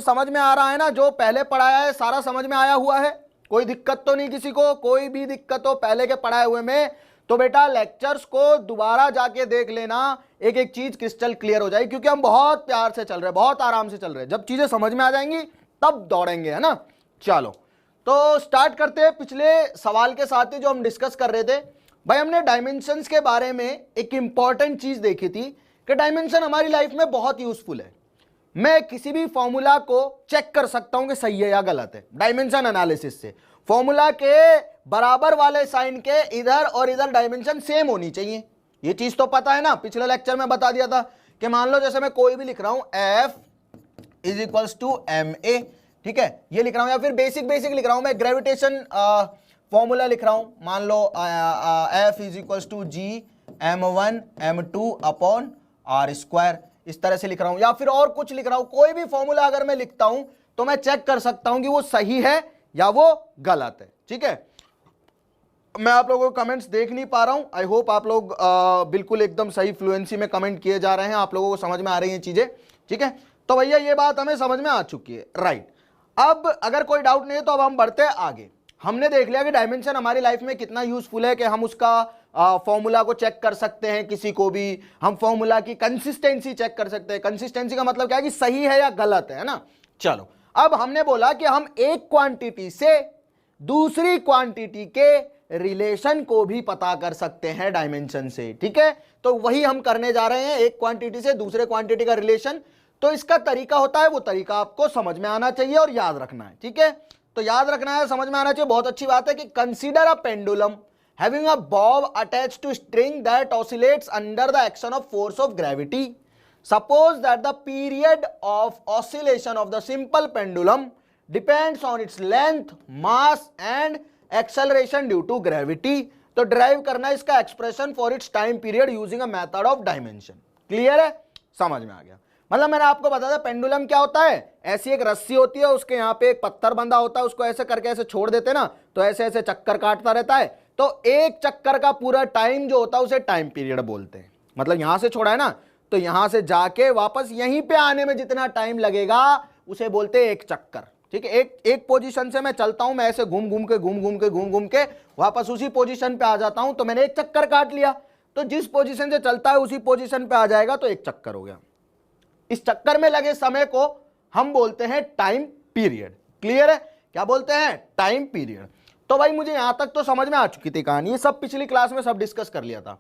समझ में आ रहा है ना? जो पहले पढ़ाया है सारा समझ में आया हुआ है, कोई दिक्कत तो नहीं किसी को? कोई भी दिक्कत हो पहले के पढ़ाए हुए में तो बेटा लेक्चर्स को दोबारा जाके देख लेना, एक एक चीज क्रिस्टल क्लियर हो जाएगी, क्योंकि हम बहुत प्यार से चल रहे हैं, बहुत आराम से चल रहे हैं। जब चीजें समझ में आ जाएंगी तब दौड़ेंगे, है ना? चलो तो स्टार्ट करते हैं पिछले सवाल के साथ ही जो हम डिस्कस कर रहे थे। भाई हमने डायमेंशंस के बारे में एक इंपॉर्टेंट चीज देखी थी कि डायमेंशन हमारी लाइफ में बहुत यूजफुल है। मैं किसी भी फॉर्मूला को चेक कर सकता हूं कि सही है या गलत है डायमेंशन एनालिसिस से। फॉर्मूला के बराबर वाले साइन के इधर और इधर डायमेंशन सेम होनी चाहिए, ये चीज तो पता है ना, पिछले लेक्चर में बता दिया था कि मान लो जैसे मैं कोई भी लिख रहा हूं F is equals to MA, ठीक है, ये लिख रहा हूं, या फिर बेसिक लिख रहा हूं मैं, ग्रेविटेशन फॉर्मूला लिख रहा हूं, मान लो F is equals to G M1 M2 upon R square, इस तरह से लिख रहा हूं, या फिर और कुछ लिख रहा हूं। कोई भी फॉर्मूला अगर मैं लिखता हूं तो मैं चेक कर सकता हूं कि वो सही है या वो गलत है, ठीक है। मैं आप लोगों को कमेंट्स देख नहीं पा रहा हूं, आई होप आप लोग बिल्कुल एकदम सही फ्लुएंसी में कमेंट किए जा रहे हैं, आप लोगों को समझ में आ रही हैं चीजें, ठीक है। तो भैया ये बात हमें समझ में आ चुकी है, राइट। अब अगर कोई डाउट नहीं है तो अब हम बढ़ते हैं आगे। हमने देख लिया कि डायमेंशन हमारी लाइफ में कितना यूजफुल है, कि हम उसका फॉर्मूला को चेक कर सकते हैं, किसी को भी हम फॉर्मूला की कंसिस्टेंसी चेक कर सकते हैं। कंसिस्टेंसी का मतलब क्या है कि सही है या गलत है ना। चलो अब हमने बोला कि हम एक क्वांटिटी से दूसरी क्वांटिटी के रिलेशन को भी पता कर सकते हैं डायमेंशन से, ठीक है। तो वही हम करने जा रहे हैं, एक क्वांटिटी से दूसरे क्वांटिटी का रिलेशन। तो इसका तरीका होता है, वो तरीका आपको समझ में आना चाहिए और याद रखना है, ठीक है। तो याद रखना है, समझ में आना चाहिए, बहुत अच्छी बात है कि consider a pendulum having a bob attached to string that oscillates under the action of force of gravity. Suppose that the period of oscillation of the simple pendulum depends on its length, mass and acceleration due to gravity. तो derive करना है इसका expression for its time period using a method of dimension. Clear है? समझ में आ गया। मतलब मैंने आपको बताया पेंडुलम क्या होता है, ऐसी एक रस्सी होती है, उसके यहाँ पे एक पत्थर बंधा होता है, उसको ऐसे करके ऐसे छोड़ देते ना, तो ऐसे ऐसे चक्कर काटता रहता है। तो एक चक्कर का पूरा टाइम जो होता है उसे टाइम पीरियड बोलते हैं। मतलब यहां से छोड़ा है ना, तो यहां से जाके वापस यहीं पे आने में जितना टाइम लगेगा उसे बोलते हैं एक चक्कर, ठीक है। एक पोजीशन से मैं चलता हूं, मैं ऐसे घूम घूम के वापस उसी पोजीशन पे आ जाता हूं, तो मैंने एक चक्कर काट लिया। तो जिस पोजीशन से चलता है उसी पोजीशन पे आ जाएगा, तो एक चक्कर हो गया। इस चक्कर में लगे समय को हम बोलते हैं टाइम पीरियड। क्लियर है? क्या बोलते हैं? Time period. तो भाई मुझे यहां तक तो समझ में आ चुकी थी कहानी, ये सब पिछली क्लास में सब डिस्कस कर लिया था।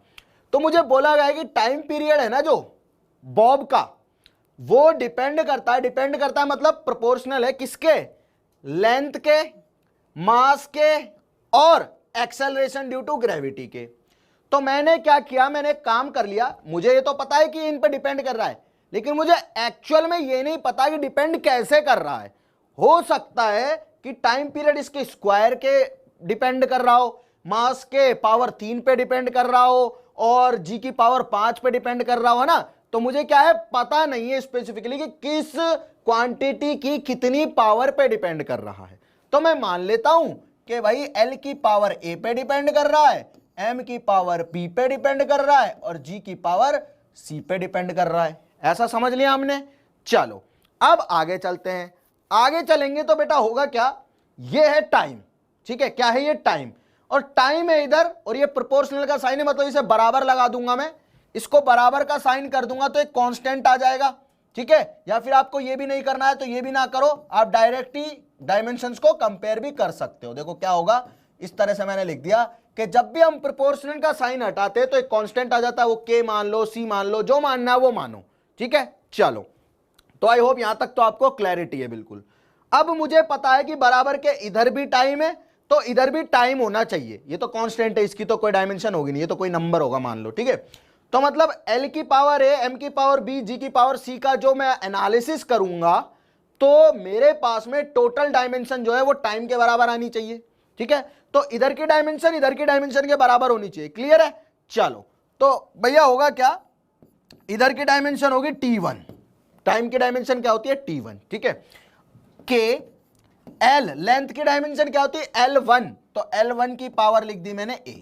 तो मुझे बोला गया कि टाइम पीरियड है ना जो बॉब का, वो डिपेंड करता है मतलब प्रोपोर्शनल है किसके? लेंथ के, मास के और एक्सेलरेशन ड्यू टू ग्रेविटी के। तो मैंने क्या किया, मैंने काम कर लिया। मुझे ये तो पता है कि इन पे डिपेंड कर रहा है, लेकिन मुझे एक्चुअल में ये नहीं पता कि डिपेंड कैसे कर रहा है। हो सकता है कि टाइम पीरियड इसके स्क्वायर के डिपेंड कर रहा हो, मास के पावर 3 पे डिपेंड कर रहा हो और जी की पावर 5 पे डिपेंड कर रहा हो ना। तो मुझे क्या है, पता नहीं है स्पेसिफिकली कि किस क्वांटिटी की कितनी पावर पे डिपेंड कर रहा है। तो मैं मान लेता हूं कि भाई एल की पावर ए पे डिपेंड कर रहा है, एम की पावर बी पे डिपेंड कर रहा है और जी की पावर सी पे डिपेंड कर रहा है। ऐसा समझ लिया हमने। चलो अब आगे चलते हैं। आगे चलेंगे तो बेटा होगा क्या, ये है टाइम, ठीक है। क्या है ये? टाइम। और टाइम है इधर, और ये प्रोपोर्शनल का साइन है, मतलब इसे बराबर लगा दूंगा मैं, इसको बराबर का साइन कर दूंगा तो एक कांस्टेंट आ जाएगा, ठीक है। या फिर आपको ये भी नहीं करना है तो ये भी ना करो, आप डायरेक्ट ही डायमेंशंस को कंपेयर भी कर सकते हो। देखो क्या होगा, इस तरह से मैंने लिख दिया कि जब भी हम प्रोपोर्शनल का साइन हटाते हैं तो एक कांस्टेंट आ जाता है, वो के मान लो, सी मान लो, जो मानना है वो मानो, ठीक है। चलो तो आई होप यहां तक तो आपको क्लैरिटी है बिल्कुल। अब मुझे पता है कि बराबर के इधर भी टाइम है तो इधर भी टाइम होना चाहिए। ये तो कांस्टेंट है, इसकी तो कोई डायमेंशन होगी नहीं, ये तो कोई नंबर होगा मान लो, ठीक है। तो मतलब एल की पावर ए, एम की पावर बी, जी की पावर सी का जो मैं एनालिसिस करूंगा तो मेरे पास में टोटल डायमेंशन जो है वो टाइम के बराबर आनी चाहिए, ठीक है। तो इधर की डायमेंशन इधर की डायमेंशन के बराबर होनी चाहिए। क्लियर है? चलो तो भैया होगा क्या, इधर की डायमेंशन होगी T1, टाइम की डायमेंशन क्या होती है? T1, ठीक है। के एल लेंथ की डायमेंशन क्या होती है? L1, तो L1 की पावर लिख दी मैंने A।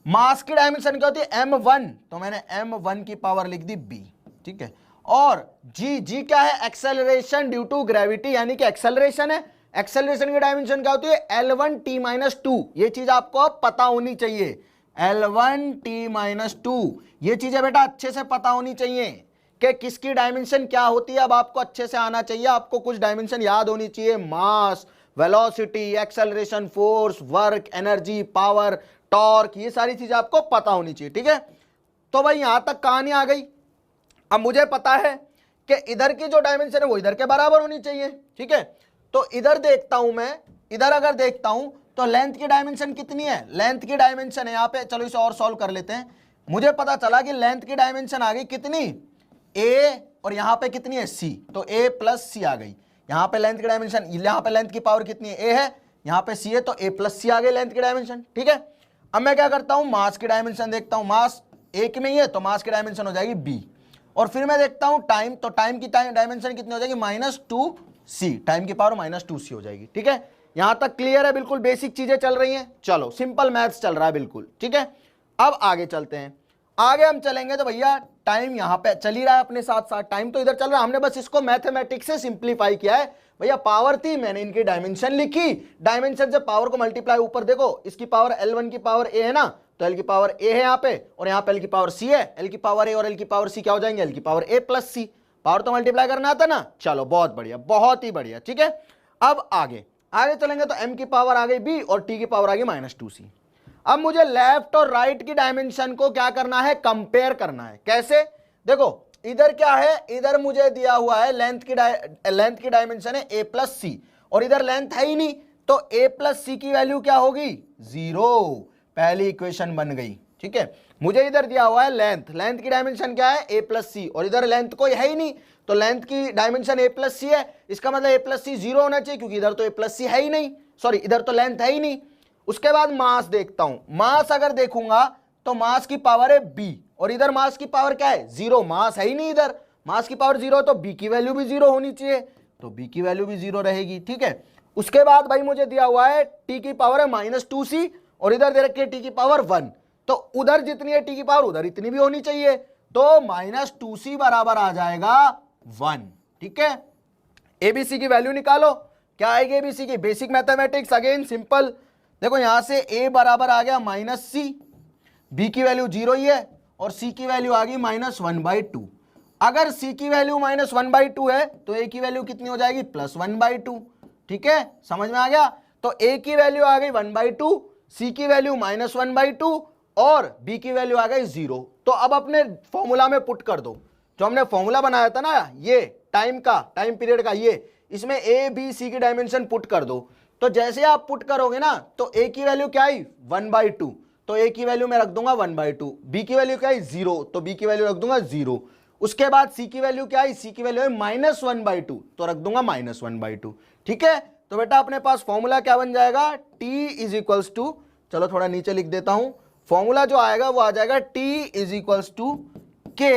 मास की डायमेंशन क्या होती है? M1, तो मैंने M1 की पावर लिख दी B, ठीक है। और जी, जी क्या है, एक्सेलरेशन ड्यू टू ग्रेविटी, यानी कि एक्सेलरेशन है। एक्सेलरेशन की डायमेंशन क्या होती है, L1t-2। ये चीज आपको अब पता होनी चाहिए, L1t-2। ये चीजें बेटा अच्छे से पता होनी चाहिए कि किसकी डायमेंशन क्या होती है। अब आपको अच्छे से आना चाहिए, आपको कुछ डायमेंशन याद होनी चाहिए, mass, velocity, acceleration, force, work, energy, power, torque, ये सारी चीजें आपको पता होनी चाहिए, ठीक है। तो भाई यहां तक कहानी आ गई। अब मुझे पता है कि इधर की जो डायमेंशन है वो इधर के बराबर होनी चाहिए, ठीक है। तो इधर देखता हूं मैं, इधर अगर देखता हूं तो लेंथ की डायमेंशन कितनी है, लेंथ की डायमेंशन है यहां पे, चलो इसे और सॉल्व कर लेते हैं। मुझे पता चला कि लेंथ की डायमेंशन आ गई कितनी, a, और यहां पे कितनी है c, तो a प्लस सी आ गई। यहां पे लेंथ की डायमेंशन, यहां पे लेंथ की पावर कितनी है, a है, यहां पे c है, तो a प्लस सी आ गई लेंथ की डायमेंशन, ठीक है। अब मैं क्या करता हूं, मास की डायमेंशन देखता हूं, मास एक में ही है तो मास की डायमेंशन हो जाएगी b। और फिर मैं देखता हूं टाइम, तो टाइम की डायमेंशन कितनी हो जाएगी, -2c, टाइम की पावर -2c हो जाएगी, ठीक है। यहां तक क्लियर है, बिल्कुल बेसिक चीजें चल रही हैं, चलो सिंपल मैथ्स चल रहा है बिल्कुल, ठीक है। अब आगे चलते हैं, आगे हम चलेंगे तो भैया टाइम यहां पे चल ही रहा है अपने साथ साथ, टाइम तो इधर चल रहा है, हमने बस इसको मैथमेटिक्स से सिंप्लीफाई किया है। भैया पावर थी, मैंने इनकी डायमेंशन लिखी, डायमेंशन से पावर को मल्टीप्लाई, ऊपर देखो इसकी पावर L1 की पावर a है ना, तो L की पावर a है यहाँ पे, और यहाँ पे L की पावर c है, L की पावर a और L की पावर c क्या हो जाएंगे, L की power a plus c, power तो मल्टीप्लाई करना आता ना, चलो बहुत बढ़िया, बहुत ही बढ़िया, ठीक है। अब आगे आगे चलेंगे तो m की पावर आ गई b और t की पावर आ गई -2c। अब मुझे लेफ्ट और राइट की डायमेंशन को क्या करना है, कंपेयर करना है। कैसे, देखो इधर क्या है, इधर मुझे दिया हुआ है लेंथ की डायमेंशन है a प्लस सी, और इधर लेंथ है ही नहीं, तो a प्लस सी की वैल्यू क्या होगी, 0, पहली इक्वेशन बन गई, ठीक है। मुझे इधर दिया हुआ है लेंथ, लेंथ की डायमेंशन क्या है, a प्लस सी, और इधर लेंथ कोई है ही नहीं, तो लेंथ की डायमेंशन a प्लस सी है, इसका मतलब a प्लस सी 0 होना चाहिए, क्योंकि इधर तो a प्लस सी है ही नहीं, सॉरी इधर तो लेंथ है ही नहीं। उसके बाद मास देखता हूं, मास अगर देखूंगा तो मास की पावर है b, और इधर मास की पावर क्या है, 0, मास है ही नहीं इधर, मास की पावर 0, तो b की वैल्यू भी 0 होनी चाहिए, तो b की वैल्यू भी 0 रहेगी, ठीक है। उसके बाद भाई मुझे दिया हुआ है t की पावर है -2c, और इधर दे रखी है t की पावर 1, तो उधर जितनी है t की पावर उधर इतनी भी होनी चाहिए, तो -2c बराबर आ जाएगा 1, ठीक है। एबीसी की वैल्यू निकालो, क्या आएगी एबीसी की, बेसिक मैथमेटिक्स अगेन सिंपल। देखो यहां से a बराबर आ गया -c, b की वैल्यू 0 ही है, और c की वैल्यू आ गई -1/2। अगर c की वैल्यू -1/2 है तो a की वैल्यू कितनी हो जाएगी, +1/2, ठीक है, समझ में आ गया। तो a की वैल्यू आ गई 1/2, c की वैल्यू -1/2, और b की वैल्यू आ गई 0। तो अब अपने फॉर्मूला में पुट कर दो, जो हमने फॉर्मूला बनाया था ना ये टाइम पीरियड का, ये इसमें a b c की डायमेंशन पुट कर दो। तो जैसे आप पुट करोगे ना, तो a की वैल्यू क्या आई, 1/2, तो a की वैल्यू मैं रख दूंगा 1/2, b की वैल्यू क्या आई 0, तो b की वैल्यू रख दूंगा 0। उसके बाद c की वैल्यू क्या आई, c की वैल्यू है -1/2, तो रख दूंगा -1/2, ठीक है। तो बेटा अपने पास फॉर्मूला क्या बन जाएगा, t इज इक्वल्स टू, चलो थोड़ा नीचे लिख देता हूं, फॉर्मूला जो आएगा वो आ जाएगा t is equals to k,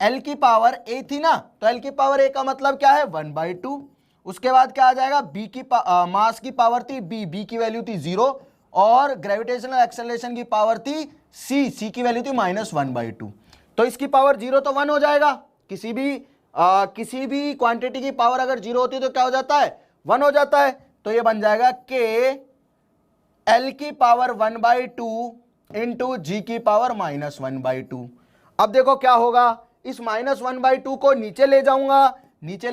l की पावर a थी ना, तो l की पावर a का मतलब क्या है, 1/2। उसके बाद क्या आ जाएगा, b की मास की पावर थी b की वैल्यू थी 0, और ग्रेविटेशनल एक्सेलरेशन की पावर थी c की वैल्यू थी -1/2। तो इसकी पावर 0 तो 1 हो जाएगा, किसी भी क्वांटिटी की पावर अगर 0 होती है तो क्या हो जाता है, 1 हो जाता है। तो ये बन जाएगा k l की पावर 1/2 इंटू जी की पावर -1/2। अब देखो क्या होगा, इस -1/2 को नीचे ले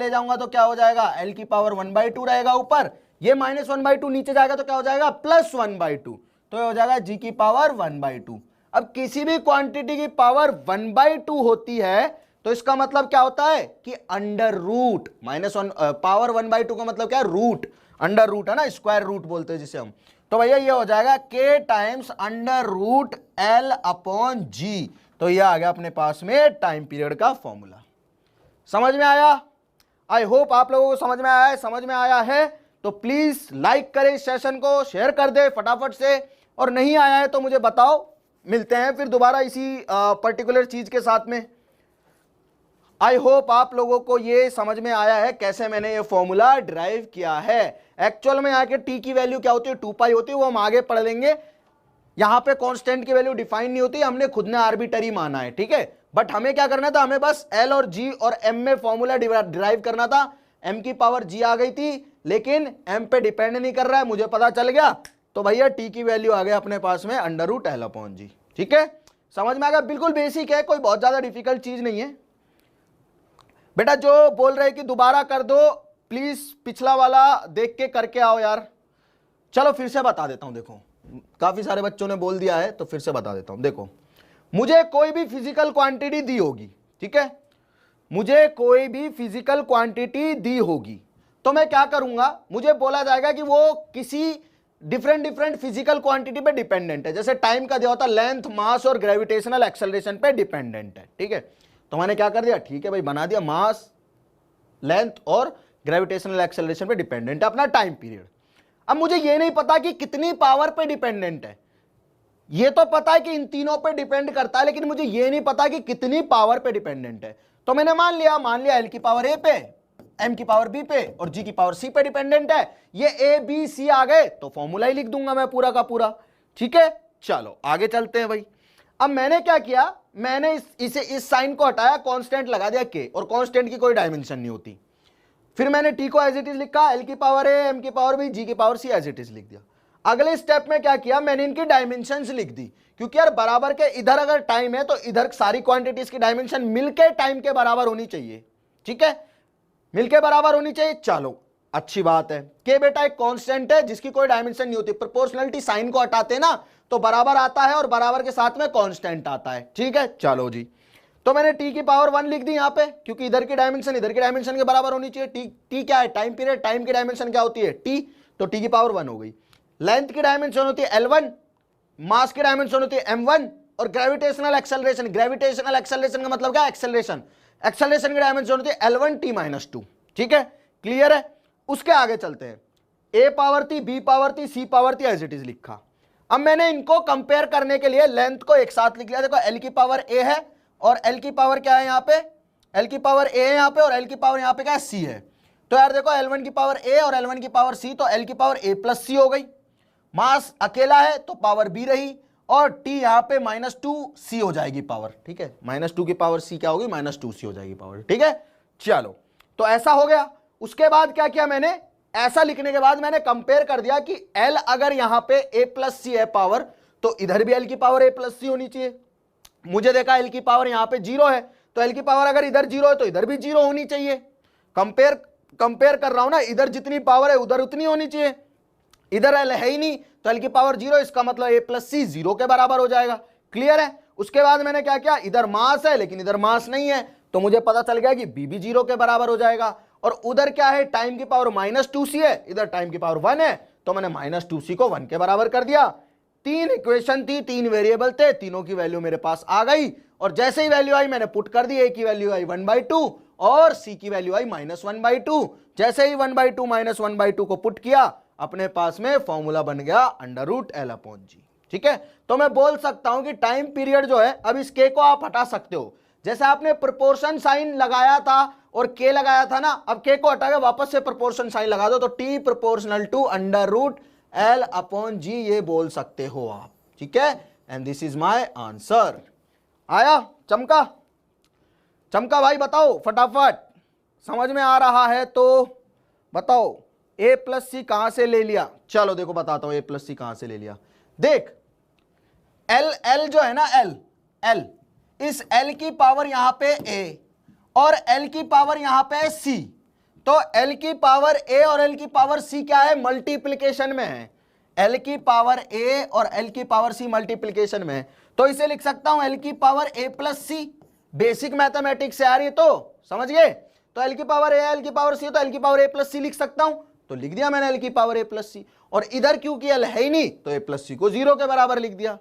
जाऊंगा तो क्या हो जाएगा, l की पावर 1/2 रहेगा ऊपर, ये -1/2 नीचे जाएगा तो क्या हो जाएगा, +1/2, तो ये हो जाएगा जी की पावर 1/2। अब किसी भी क्वांटिटी की पावर 1/2 होती है तो इसका मतलब क्या होता है कि अंडर रूट, पावर 1/2 का मतलब क्या है, रूट, अंडर रूट है ना, स्क्वायर रूट बोलते हैं जिसे हम। तो भैया ये हो जाएगा k times under root L/G। तो ये आ गया अपने पास में टाइम पीरियड का फॉर्मूला। समझ में आया, आई होप आप लोगों को समझ में आया है। समझ में आया है तो प्लीज लाइक करें, इस सेशन को शेयर कर दे फटाफट से, और नहीं आया है तो मुझे बताओ, मिलते हैं फिर दोबारा इसी पर्टिकुलर चीज के साथ में। आई होप आप लोगों को ये समझ में आया है कैसे मैंने ये फॉर्मूला ड्राइव किया है। एक्चुअल में आके टी की वैल्यू क्या होती है, 2π होती है, वो हम आगे पढ़ लेंगे। यहां पे कांस्टेंट की वैल्यू डिफाइन नहीं होती, हमने खुद ने आर्बिटरी माना है, ठीक है, बट हमें क्या करना था, हमें बस एल और जी और एम में फॉर्मूला डिराइव करना था। एम की पावर जी आ गई थी, लेकिन एम पे डिपेंड नहीं कर रहा है, मुझे पता चल गया। तो भैया टी की वैल्यू आ गया अपने पास में अंडर रूट एल अपॉन जी। ठीक है, समझ में आ गया, बिल्कुल बेसिक है, कोई बहुत ज्यादा डिफिकल्ट चीज नहीं है। बेटा जो बोल रहे कि दोबारा कर दो, प्लीज पिछला वाला देख के करके आओ यार। चलो फिर से बता देता हूं, देखो काफी सारे बच्चों ने बोल दिया है तो फिर से बता देता हूं। देखो, मुझे कोई भी फिजिकल क्वांटिटी दी होगी, ठीक है, मुझे कोई भी फिजिकल क्वांटिटी दी होगी, तो मैं क्या करूंगा, मुझे बोला जाएगा कि वो किसी डिफरेंट फिजिकल क्वांटिटी पे डिपेंडेंट है। जैसे टाइम का दिया होता लेंथ, मास और ग्रेविटेशनल एक्सेलरेशन पे डिपेंडेंट है। ठीक है, तो मैंने क्या कर दिया, ठीक है भाई, बना दिया मास, लेंथ और ग्रेविटेशनल एक्सेलरेशन पे डिपेंडेंट है अपना टाइम पीरियड। अब मुझे ये नहीं पता कि कितनी पावर पे डिपेंडेंट है, ये तो पता है कि इन तीनों पे डिपेंड करता है, लेकिन मुझे ये नहीं पता कि कितनी पावर पे डिपेंडेंट है। तो मैंने मान लिया एल की पावर ए पे, एम की पावर बी पे और जी की पावर सी पे डिपेंडेंट है। ये ए बी सी आ गए तो फॉर्मूला ही लिख दूंगा मैं पूरा का पूरा। ठीक है, चलो आगे चलते हैं भाई। अब मैंने क्या किया, मैंने इस साइन को हटाया, कांस्टेंट लगा दिया के, और कांस्टेंट की कोई डायमेंशन नहीं होती। फिर मैंने टी को एज इट इज लिखा, एल की पावर ए, एम की पावर बी, जी की power C as it is लिख दिया। अगले स्टेप में क्या किया, मैंने इनकी डायमेंशंस लिख दी, क्योंकि यार बराबर के इधर अगर टाइम है तो इधर सारी क्वांटिटीज की डायमेंशन मिलके टाइम के बराबर होनी चाहिए। ठीक है, मिलके बराबर होनी चाहिए। चलो अच्छी बात है। के बेटा एक कांस्टेंट है जिसकी कोई डायमेंशन नहीं होती, प्रोपोर्शनलिटी साइन को हटाते ना तो बराबर आता है और बराबर के साथ में कांस्टेंट आता है। ठीक है, चलो जी, तो मैंने टी की पावर 1 लिख दी यहां पे, क्योंकि इधर की डायमेंशन इधर की डायमेंशन के बराबर होनी चाहिए। टी क्या है, टाइम पीरियड, टाइम की डायमेंशन क्या होती है टी, तो टी की पावर 1 हो गई। लेंथ की डायमेंशन होती है L1, मास की डायमेंशन होती है M1, और ग्रेविटेशनल एक्सेलरेशन, ग्रेविटेशनल एक्सेलरेशन का मतलब क्या है, एक्सेलरेशन, एक्सेलरेशन की डायमेंशन होती है L1t-2। ठीक है, क्लियर है। उसके आगे चलते हैं, ए पावर थी, बी पावर थी, सी पावर थी, एज इट इज लिखा। अब मैंने इनको कंपेयर करने के लिए लेंथ को एक साथ लिख लिया। देखो एल की पावर ए है और एल की पावर क्या है यहाँ पे, एल की पावर ए है यहाँ पे, और एल की पावर यहाँ पे क्या है, सी है। तो यार देखो L1 की पावर ए और L1 की पावर सी, तो एल की पावर ए प्लस सी हो गई। मास अकेला है तो पावर बी रही, और टी यहां पे -2c हो जाएगी पावर। ठीक है, -2 की पावर सी क्या होगी, -2c हो जाएगी पावर। ठीक है, चलो तो ऐसा हो गया। उसके बाद क्या किया मैंने, ऐसा लिखने के बाद मैंने कंपेयर कर दिया कि L अगर यहां पे a प्लस सी है पावर, तो इधर भी L की पावर a प्लस सी होनी चाहिए। मुझे देखा L की पावर यहां पे 0 है, तो L की पावर अगर इधर 0 है तो इधर भी 0 होनी चाहिए। कंपेयर कर रहा हूं ना, इधर जितनी पावर है उधर उतनी होनी चाहिए। इधर L है ही नहीं तो L की पावर 0, इसका मतलब a प्लस सी 0 के बराबर हो जाएगा। क्लियर है। उसके बाद मैंने क्या किया, इधर मास है लेकिन इधर मास नहीं है, तो मुझे पता चल गया कि b भी 0 के बराबर हो जाएगा। और उधर क्या है, टाइम की पावर -2c है, इधर टाइम की पावर 1 है, तो मैंने -2c को 1 के बराबर कर दिया। 3 इक्वेशन थी, 3 वेरिएबल थे, तीनों की वैल्यू मेरे पास आ गई, और जैसे ही वैल्यू आई मैंने पुट कर दी। a की वैल्यू आई 1/2 और c की वैल्यू आई -1/2। जैसे ही 1/2 -1/2 को पुट किया, अपने पास में फॉर्मूला बन गया √L/g। ठीक है, तो मैं बोल सकता हूं कि टाइम पीरियड जो है, अब इस k को आप हटा सकते हो। जैसे आपने प्रोपोर्शन साइन लगाया था और k लगाया था ना, अब k को हटा के वापस से प्रोपोर्शन साइन लगा दो, तो t प्रोपोर्शनल टू √L/g ये बोल सकते हो आप। ठीक है, and this is my answer. आया, चमका चमका भाई, बताओ फटाफट, समझ में आ रहा है तो बताओ। a प्लस सी कहां से ले लिया, चलो देखो बताता हूं a प्लस सी कहां से ले लिया। देख L जो है ना, L इस L की पावर यहां पे a और L की पावर यहां पे c, तो L की पावर a और L की पावर c क्या है, मल्टीप्लिकेशन में है। L की पावर a और L की पावर c मल्टीप्लिकेशन में है, तो इसे लिख सकता हूं L की power a plus C. Basic mathematics से आ रही है तो समझ गए। तो L की पावर a, L की पावर c, तो L की पावर a प्लस सी लिख सकता हूं, तो लिख दिया मैंने L की पावर a प्लस सी। और इधर क्योंकि L है ही नहीं तो a प्लस सी को 0 के बराबर लिख दिया।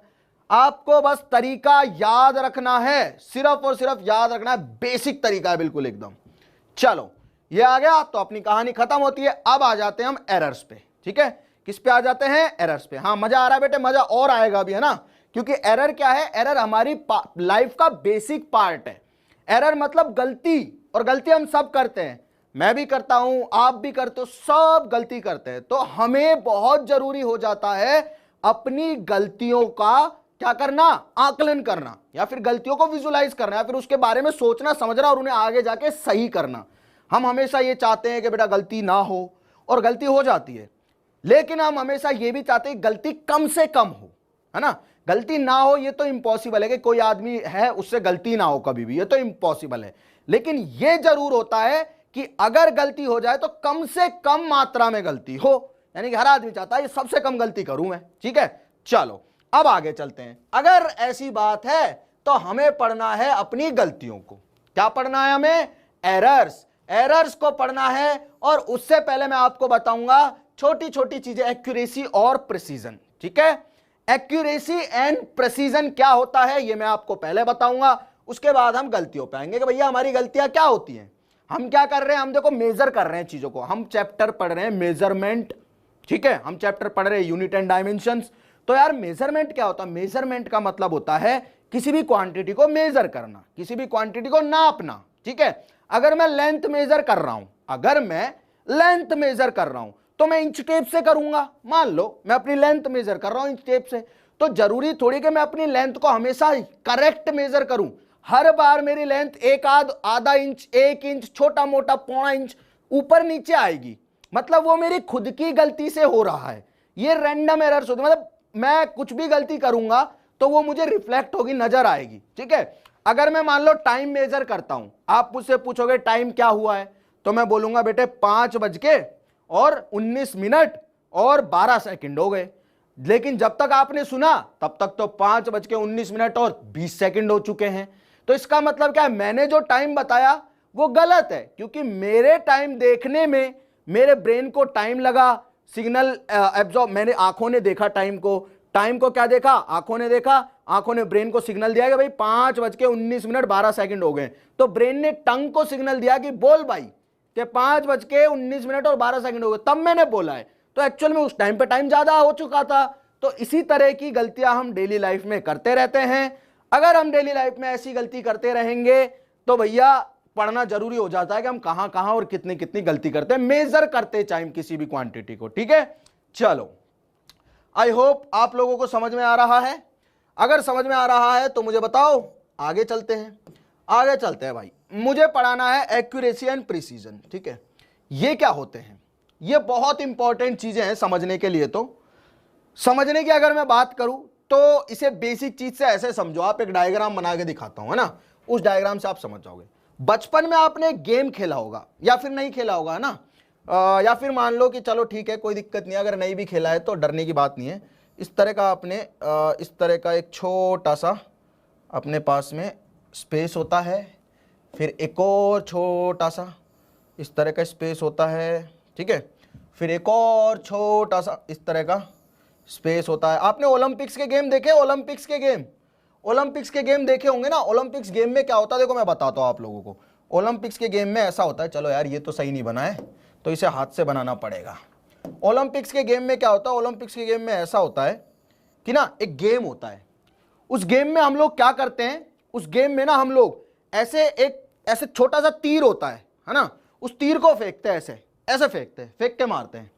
आपको बस तरीका याद रखना है, सिर्फ और सिर्फ याद रखना है, बेसिक तरीका है बिल्कुल एकदम। चलो ये आ गया तो अपनी कहानी खत्म होती है। अब आ जाते हैं हम एरर्स पे। ठीक है, किस पे आ जाते हैं, एरर्स पे। हाँ मजा आ रहा है बेटे, मजा और आएगा भी, है ना, क्योंकि एरर क्या है, एरर हमारी लाइफ का बेसिक पार्ट है। एरर मतलब गलती, और गलती हम सब करते हैं, मैं भी करता हूं, आप भी करते हो, सब गलती करते हैं। तो हमें बहुत जरूरी हो जाता है अपनी गलतियों का क्या करना, आकलन करना, या फिर गलतियों को विजुलाइज करना, या फिर उसके बारे में सोचना समझना और उन्हें आगे जाके सही करना। हम हमेशा ये चाहते हैं कि बेटा गलती ना हो, और गलती हो जाती है, लेकिन हम हमेशा ये भी चाहते हैं गलती कम से कम हो, है ना। गलती ना हो ये तो इम्पॉसिबल है कि कोई आदमी है उससे गलती ना हो कभी भी, ये तो इम्पॉसिबल है। लेकिन ये जरूर होता है कि अगर गलती हो जाए तो कम से कम मात्रा में गलती हो, यानी कि हर आदमी चाहता है ये सबसे कम गलती करूं मैं, ठीक है। चलो अब आगे चलते हैं। अगर ऐसी बात है तो हमें पढ़ना है अपनी गलतियों को। क्या पढ़ना है हमें? एरर्स को पढ़ना है। और उससे पहले मैं आपको बताऊंगा छोटी छोटी चीजें, एक्यूरेसी और प्रिसीजन, ठीक है। एक्यूरेसी एंड प्रिसीजन क्या होता है ये मैं आपको पहले बताऊंगा, उसके बाद हम गलतियों पे आएंगे कि भैया हमारी गलतियां क्या होती हैं। हम क्या कर रहे हैं, हम देखो मेजर कर रहे हैं चीजों को। हम चैप्टर पढ़ रहे हैं मेजरमेंट, ठीक है। हम चैप्टर पढ़ रहे हैं यूनिट एंड डायमेंशंस। तो यार मेजरमेंट क्या होता है? मेजरमेंट का मतलब होता है किसी भी क्वांटिटी को मेजर करना, किसी भी क्वांटिटी को नापना, ठीक है। अगर मैं लेंथ मेजर कर रहा हूं, अगर मैं लेंथ मेजर कर रहा हूं तो मैं इंच टेप से करूंगा। मान लो मैं अपनी लेंथ मेजर कर रहा हूं इंच टेप से, तो जरूरी थोड़ी कि मैं अपनी लेंथ को हमेशा करेक्ट मेजर करूं। हर बार मेरी लेंथ एक आधा इंच, 1 इंच, छोटा मोटा पौना इंच ऊपर नीचे आएगी, मतलब वो मेरी खुद की गलती से हो रहा है। ये रैंडम एरर्स होती है, मतलब मैं कुछ भी गलती करूंगा तो वो मुझे रिफ्लेक्ट होगी, नजर आएगी, ठीक है। अगर मैं मान लो टाइम मेजर करता हूं, आप मुझसे पूछोगे टाइम क्या हुआ है, तो मैं बोलूंगा बेटे 5:19 और 12 सेकंड हो गए। लेकिन जब तक आपने सुना तब तक तो 5:19 और 20 सेकंड हो चुके हैं। तो इसका मतलब क्या है, मैंने जो टाइम बताया वो गलत है, क्योंकि मेरे टाइम देखने में मेरे ब्रेन को टाइम लगा, सिग्नल एब्जॉर्ब, मैंने आंखों ने देखा टाइम को क्या देखा, आंखों ने देखा, आंखों ने ब्रेन को सिग्नल दिया कि भाई 5:19 12 सेकंड हो गए। तो ब्रेन ने टंग को सिग्नल दिया कि बोल भाई कि 5:19 और 12 सेकंड हो गए, तब मैंने बोला है। तो एक्चुअल में उस टाइम पे टाइम ज्यादा हो चुका था। तो इसी तरह की गलतियां हम डेली लाइफ में करते रहते हैं। अगर हम डेली लाइफ में ऐसी गलती करते रहेंगे तो भैया पढ़ना जरूरी हो जाता है कि हम कहां कहां और कितनी कितनी गलती करते हैं, मेजर करते टाइम किसी भी क्वांटिटी को, ठीक है। चलो आई होप आप लोगों को समझ में आ रहा है। अगर समझ में आ रहा है तो मुझे बताओ, आगे चलते हैं भाई। मुझे पढ़ाना है एक्यूरेसी एंड प्रिसीजन, ठीक है। ये क्या होते हैं? ये बहुत इंपॉर्टेंट चीजें हैं समझने के लिए। तो समझने की अगर मैं बात करूं तो इसे बेसिक चीज से ऐसे समझो, आप एक डायग्राम बना के दिखाता हूं, है ना, उस डायग्राम से आप समझ जाओगे। बचपन में आपने गेम खेला होगा या फिर नहीं खेला होगा, है ना, या फिर मान लो कि चलो ठीक है कोई दिक्कत नहीं, अगर नहीं भी खेला है तो डरने की बात नहीं है। इस तरह का आपने इस तरह का एक छोटा सा अपने पास में स्पेस होता है, फिर एक और छोटा सा इस तरह का स्पेस होता है, ठीक है, फिर एक और छोटा सा इस तरह का स्पेस होता है। आपने ओलंपिक्स के गेम देखे? ओलंपिक्स के गेम देखे होंगे ना। ओलंपिक्स गेम में क्या होता है, देखो मैं बताता हूँ आप लोगों को। ओलंपिक्स के गेम में ऐसा होता है, चलो यार ये तो सही नहीं बना है तो इसे हाथ से बनाना पड़ेगा। ओलंपिक्स के गेम में क्या होता है, ओलंपिक्स के गेम में ऐसा होता है कि ना एक गेम होता है, उस गेम में हम लोग क्या करते हैं, उस गेम में ना हम लोग ऐसे छोटा सा तीर होता है ना, उस तीर को फेंकते हैं, ऐसे फेंकते हैं, फेंक के मारते हैं।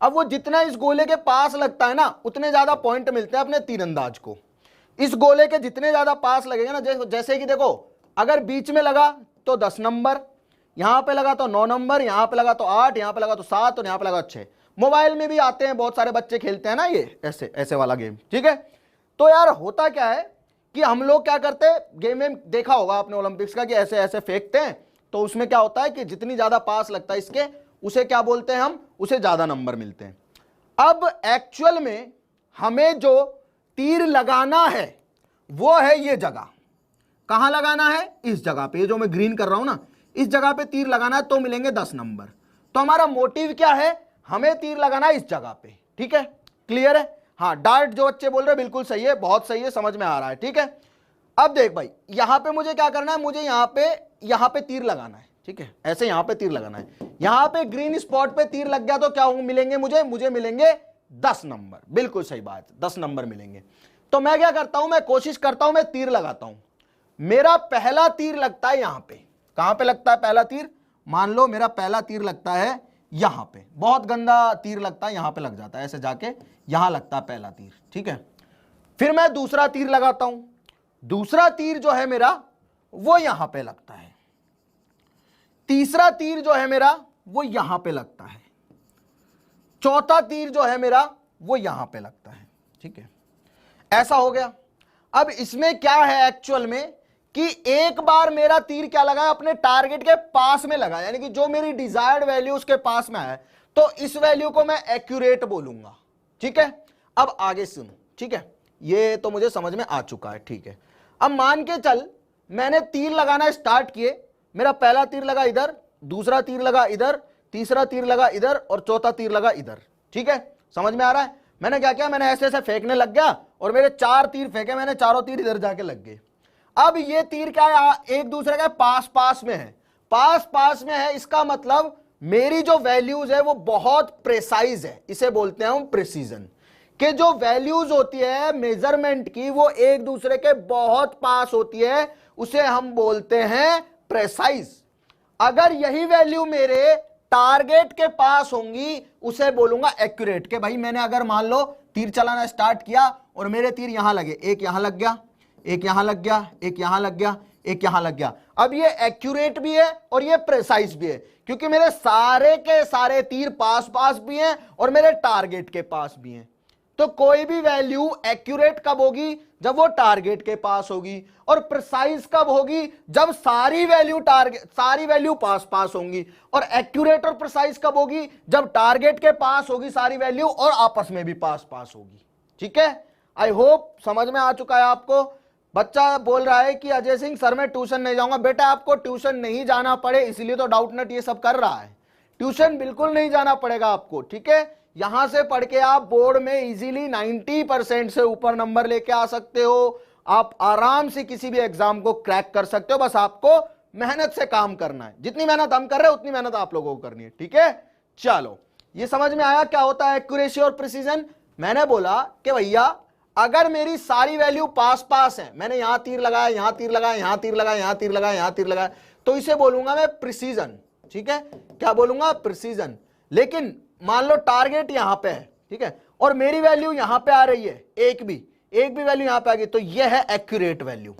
अब वो जितना इस गोले के पास लगता है ना उतने ज्यादा पॉइंट मिलते हैं अपने तीरंदाज को। इस गोले के जितने ज्यादा पास लगेगा ना, जैसे कि देखो अगर बीच में लगा तो 10 नंबर, यहां पे लगा तो 9 नंबर, यहां पे लगा तो 8, यहां पे लगा तो 7 और यहां पे लगा 6। मोबाइल में भी आते हैं, बहुत सारे बच्चे खेलते हैं ना ये ऐसे वाला गेम, ठीक है। तो यार होता क्या है कि हम लोग क्या करते हैं, गेम में देखा होगा आपने ओलंपिक्स का कि ऐसे ऐसे फेंकते हैं। तो उसमें क्या होता है कि जितनी ज्यादा पास लगता है इसके, उसे क्या बोलते हैं हम, उसे ज्यादा नंबर मिलते हैं। अब एक्चुअल में हमें जो तीर लगाना है वो है ये जगह। कहां लगाना है? इस जगह पे, जो मैं ग्रीन कर रहा हूं ना, इस जगह पे तीर लगाना है तो मिलेंगे 10 नंबर। तो हमारा मोटिव क्या है, हमें तीर लगाना है इस जगह पे, ठीक है, क्लियर है। हाँ, डार्ट जो बच्चे बोल रहे हैं बिल्कुल सही है, बहुत सही है, समझ में आ रहा है, ठीक है। अब देख भाई, यहां पे मुझे क्या करना है, मुझे यहां पे तीर लगाना है, ठीक है, ऐसे यहां पे तीर लगाना है। यहां पे ग्रीन स्पॉट पे तीर लग गया तो क्या मिलेंगे मुझे मिलेंगे 10 नंबर। बिल्कुल सही बात, 10 नंबर मिलेंगे। तो मैं क्या करता हूं, मैं कोशिश करता हूं, मैं तीर लगाता हूं। मेरा पहला तीर लगता है यहां पे। कहां पे लगता है पहला तीर? मान लो मेरा पहला तीर लगता है यहां पे, बहुत गंदा तीर लगता है, यहां पे लग जाता है, ऐसे जाके यहां लगता है पहला तीर, ठीक है। फिर मैं दूसरा तीर लगाता हूं, दूसरा तीर जो है मेरा वो यहां पे लगता है, तीसरा तीर जो है मेरा वो यहां पे लगता है, चौथा तीर जो है मेरा वो यहां पे लगता है। ठीक है, ऐसा हो गया। अब इसमें क्या है एक्चुअल में कि एक बार मेरा तीर क्या लगा, अपने टारगेट के पास में लगा, यानी कि जो मेरी डिजायर्ड वैल्यू उसके पास में है, तो इस वैल्यू को मैं एक्यूरेट बोलूंगा। ठीक है, अब आगे सुनो। ठीक है, ये तो मुझे समझ में आ चुका है। ठीक है, अब मान के चल मैंने तीर लगाना स्टार्ट किए, मेरा पहला तीर लगा इधर, दूसरा तीर लगा इधर, तीसरा तीर लगा इधर और चौथा तीर लगा इधर। ठीक है, समझ में आ रहा है? मैंने क्या किया, मैंने ऐसे ऐसे फेंकने लग गया और मेरे 4 तीर फेंके मैंने, चारों तीर इधर जाके लग गए। अब ये तीर क्या है, एक दूसरे के पास पास में है, पास पास में है, इसका मतलब मेरी जो वैल्यूज है वो बहुत प्रेसाइज है, इसे बोलते हैं हम प्रिसीजन। कि जो वैल्यूज होती है मेजरमेंट की वो एक दूसरे के बहुत पास होती है, उसे हम बोलते हैं प्रेसाइज। अगर यही वैल्यू मेरे टारगेट के पास होंगी उसे बोलूंगा एक्यूरेट। के भाई मैंने अगर मान लो तीर चलाना स्टार्ट किया और मेरे तीर यहां लगे, एक यहां लग गया, एक यहां लग गया, एक यहां लग गया, एक यहां लग गया। अब ये एक्यूरेट भी है और ये प्रेसाइज भी है, क्योंकि मेरे सारे के सारे तीर पास पास भी हैं और मेरे टारगेट के पास भी हैं। तो कोई भी वैल्यू एक्यूरेट कब होगी, जब वो टारगेट के पास होगी, और प्रिसाइज कब होगी, जब सारी वैल्यू पास पास होंगी। और एक्यूरेट और प्रिसाइज कब होगी, जब टारगेट के पास होगी सारी वैल्यू और आपस में भी पास पास होगी। ठीक है, आई होप समझ में आ चुका है आपको। बच्चा बोल रहा है कि अजय सिंह सर मैं ट्यूशन नहीं जाऊंगा। बेटा आपको ट्यूशन नहीं जाना पड़े इसलिए तो डाउटनेट ये सब कर रहा है, ट्यूशन बिल्कुल नहीं जाना पड़ेगा आपको। ठीक है, यहां से पढ़ के आप बोर्ड में इजीली 90% से ऊपर नंबर लेके आ सकते हो, आप आराम से किसी भी एग्जाम को क्रैक कर सकते हो। बस आपको मेहनत से काम करना है, जितनी मेहनत हम कर रहे हैं उतनी मेहनत आप लोगों को करनी है। ठीक है, चलो ये समझ में आया क्या होता है एक्यूरेसी और प्रिसीजन। मैंने बोला कि भैया अगर मेरी सारी वैल्यू पास पास है, मैंने यहां तीर लगाया, यहां तीर लगाया, यहां तीर लगाया, यहां तीर लगाया, यहां तीर लगाया, तो इसे बोलूंगा मैं प्रिसीजन। ठीक है, क्या बोलूंगा, प्रिसीजन। लेकिन मान लो टारगेट यहां पे है, ठीक है, और मेरी वैल्यू यहां पे आ रही है, एक भी वैल्यू यहां पे आ गई, तो ये है एक्यूरेट वैल्यू।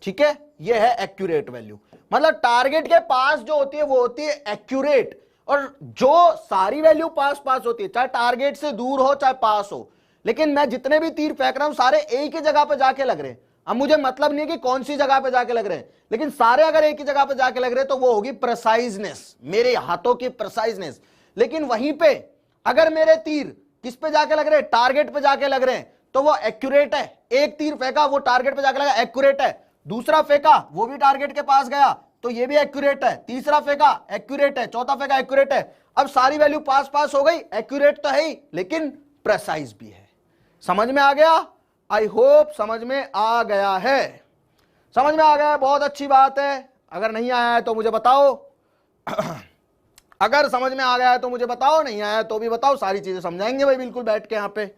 ठीक है, ये है एक्यूरेट वैल्यू। मतलब टारगेट के पास जो होती है वो होती है एक्यूरेट, और जो सारी वैल्यू पास पास होती है, चाहे टारगेट से दूर हो चाहे पास हो, लेकिन मैं जितने भी तीर फेंक रहा हूं सारे एक ही जगह पे जाके लग रहे हैं। अब मुझे मतलब नहीं कि कौन सी जगह पे जाके लग रहे हैं, लेकिन सारे अगर एक ही जगह पे जाके लग रहे हैं तो वो होगी प्रिसाइजनेस, मेरे हाथों की प्रिसाइजनेस। लेकिन वहीं पे अगर मेरे तीर किस पे जाके लग रहे हैं, टारगेट पे जाके लग रहे हैं, तो वो एक्यूरेट है। एक तीर फेंका वो टारगेट पे जाके लगा, एक्यूरेट है। दूसरा फेंका वो भी टारगेट के पास गया, तो ये भी एक्यूरेट है। तीसरा फेंका एक्यूरेट है, चौथा फेंका एक्यूरेट है। अब सारी वैल्यू पास पास हो गई, एक्यूरेट तो है ही लेकिन प्रिसाइज भी है। समझ में आ गया? आई होप समझ में आ गया है। समझ में आ गया है, बहुत अच्छी बात है। अगर नहीं आया है तो मुझे बताओ अगर समझ में आ गया है तो मुझे बताओ, नहीं आया है तो भी बताओ, सारी चीजें समझाएंगे भाई बिल्कुल बैठ के। यहां पे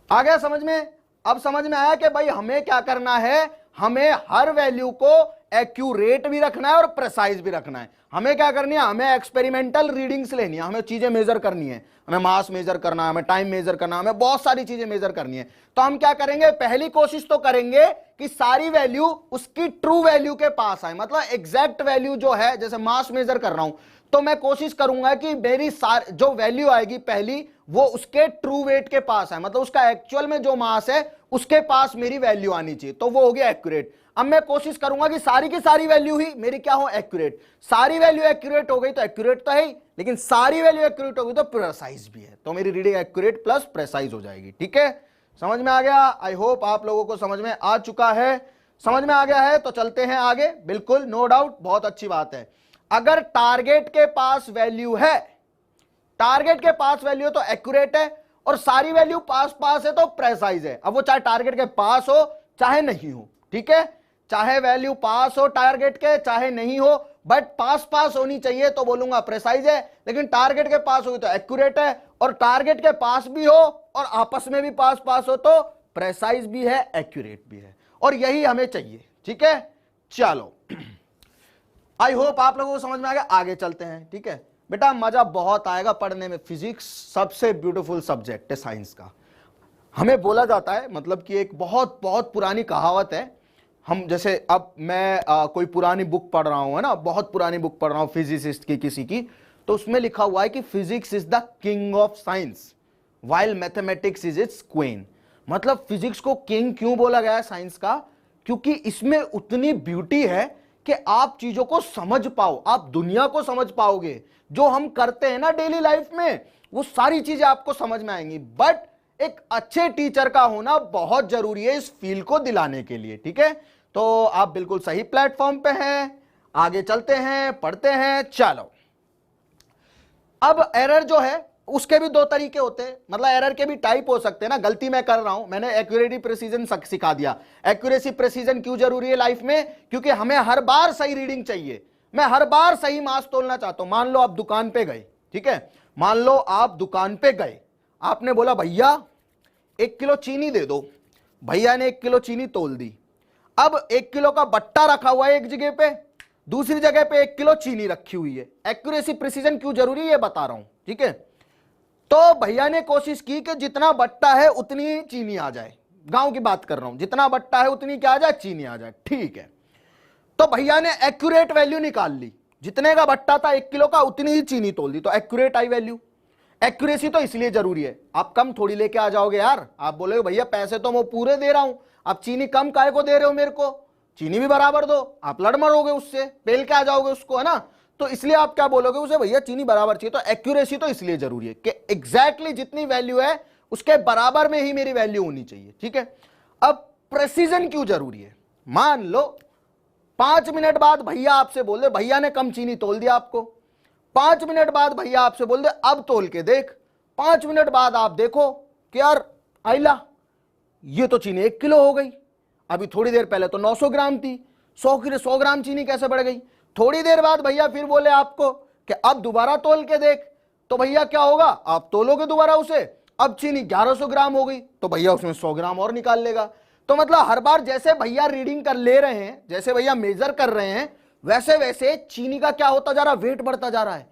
आ गया समझ में? अब समझ में आया कि भाई हमें क्या करना है, हमें हर वैल्यू को एक्यूरेट भी रखना है और प्रिसाइज भी रखना है। हमें क्या करनी है, हमें एक्सपेरिमेंटल रीडिंग्स लेनी है, हमें चीजें मेजर करनी है, हमें मास मेजर करना है, हमें टाइम मेजर करना है, हमें बहुत सारी चीजें मेजर करनी है। तो हम क्या करेंगे, पहली कोशिश तो करेंगे कि सारी वैल्यू उसकी ट्रू वैल्यू के पास आए, मतलब एग्जैक्ट वैल्यू जो है, जैसे मास मेजर कर रहा हूं तो मैं कोशिश करूंगा कि मेरी जो वैल्यू आएगी पहली वो उसके ट्रू वेट के पास है, मतलब उसका एक्चुअल में जो मास है उसके पास मेरी वैल्यू आनी चाहिए, तो वो हो गया एक्यूरेट। अब मैं कोशिश करूंगा कि सारी की सारी वैल्यू ही मेरी क्या हो, एक्यूरेट। सारी वैल्यू एक्यूरेट हो गई तो एक्यूरेट तो है ही, लेकिन सारी वैल्यू एक्यूरेट हो गई तो प्रिसाइज भी है, तो मेरी रीडिंग एक्यूरेट प्लस प्रिसाइज हो जाएगी। ठीक है, समझ में आ गया? आई होप आप लोगों को समझ में आ चुका है। समझ में आ गया है तो चलते हैं आगे। बिल्कुल नो डाउट, बहुत अच्छी बात है। अगर टारगेट के पास वैल्यू है, टारगेट के पास वैल्यू तो एक्यूरेट है, और सारी वैल्यू पास पास है तो प्रिसाइज है। अब वो चाहे टारगेट के पास हो चाहे नहीं हो, ठीक है, चाहे वैल्यू पास हो टारगेट के चाहे नहीं हो, बट पास पास होनी चाहिए तो बोलूंगा प्रिसाइज है, लेकिन टारगेट के पास होगी तो एक्यूरेट है, और टारगेट के पास भी हो और आपस में भी पास पास हो तो प्रिसाइज भी है, एक्यूरेट भी है, और यही हमें चाहिए। ठीक है, चलो आई होप आप लोगों को समझ में आ गया। आगे चलते हैं। ठीक है बेटा, मजा बहुत आएगा पढ़ने में। फिजिक्स सबसे ब्यूटीफुल सब्जेक्ट है साइंस का। हमें बोला जाता है, मतलब कि एक बहुत बहुत पुरानी कहावत है, हम जैसे अब मैं कोई पुरानी बुक पढ़ रहा हूं, है ना, बहुत पुरानी बुक पढ़ रहा हूं फिजिसिस्ट की किसी की, तो उसमें लिखा हुआ है कि physics is the king of science while mathematics is it's queen. मतलब फिजिक्स को किंग क्यों बोला गया है साइंस का? क्योंकि इसमें उतनी ब्यूटी है कि आप चीजों को समझ पाओ, आप दुनिया को समझ पाओगे, जो हम करते हैं ना डेली लाइफ में वो सारी चीजें आपको समझ में आएंगी। बट एक अच्छे टीचर का होना बहुत जरूरी है इस फील को दिलाने के लिए, ठीक है? तो आप बिल्कुल सही प्लेटफॉर्म पे हैं। आगे चलते हैं, पढ़ते हैं, चलो। अब एरर जो है उसके भी दो तरीके होते हैं, मतलब एरर के भी टाइप हो सकते हैं ना। गलती मैं कर रहा हूं, मैंने एक्यूरेसी प्रिसीजन सिखा दिया। एक्यूरेसी प्रिसीजन क्यों जरूरी है लाइफ में? क्योंकि हमें हर बार सही रीडिंग चाहिए, मैं हर बार सही मास तोलना चाहता हूं। मान लो आप दुकान पे गए, ठीक है, मान लो आप दुकान पे गए, आपने बोला भैया 1 किलो चीनी दे दो, भैया ने 1 किलो चीनी तोल दी। अब 1 किलो का बट्टा रखा हुआ है एक जगह पे, दूसरी जगह पे 1 किलो चीनी रखी हुई है। एक्यूरेसी प्रिसीजन क्यों जरूरी है ये बता रहा हूं, ठीक है? तो भैया ने कोशिश की कि जितना बट्टा है उतनी चीनी आ जाए, गांव की बात कर रहा हूं, जितना बट्टा है उतनी क्या आ जाए, चीनी आ जाए, ठीक है। तो भैया ने एक्यूरेट वैल्यू निकाल ली, जितने का बट्टा था 1 किलो का उतनी ही चीनी तोल दी, तो एक्यूरेट आई वैल्यू। एक्यूरेसी तो इसलिए जरूरी है, आप कम थोड़ी लेके आ जाओगे यार, आप बोलोगे भैया पैसे तो मैं पूरे दे रहा हूं, आप चीनी कम काहे को दे रहे हो मेरे को, चीनी भी बराबर दो, आप लड़ मरोगे उससे, पेल के आ जाओगे उसको, है ना? तो इसलिए आप क्या बोलोगे उसे, भैया चीनी बराबर चाहिए। तो एक्यूरेसी तो इसलिए जरूरी है कि एग्जैक्टली जितनी वैल्यू है उसके बराबर में ही मेरी वैल्यू होनी चाहिए, ठीक है? अब प्रेसिजन क्यों जरूरी है? मान लो 5 मिनट बाद भैया आपसे बोल दे, भैया ने कम चीनी तोल दिया आपको, 5 मिनट बाद भैया आपसे बोल दे अब तोल के देख, 5 मिनट बाद आप देखो कि यार आइला ये तो चीनी 1 किलो हो गई, अभी थोड़ी देर पहले तो 900 ग्राम थी, 100 ग्राम चीनी कैसे बढ़ गई? थोड़ी देर बाद भैया फिर बोले आपको कि अब दोबारा तोल के देख, तो भैया क्या होगा, आप तोलोगे दोबारा उसे, अब चीनी 1100 ग्राम हो गई, तो भैया उसमें 100 ग्राम और निकाल लेगा। तो मतलब हर बार जैसे भैया रीडिंग कर ले रहे हैं, जैसे भैया मेजर कर रहे हैं, वैसे वैसे चीनी का क्या होता जा रहा है, वेट बढ़ता जा रहा है।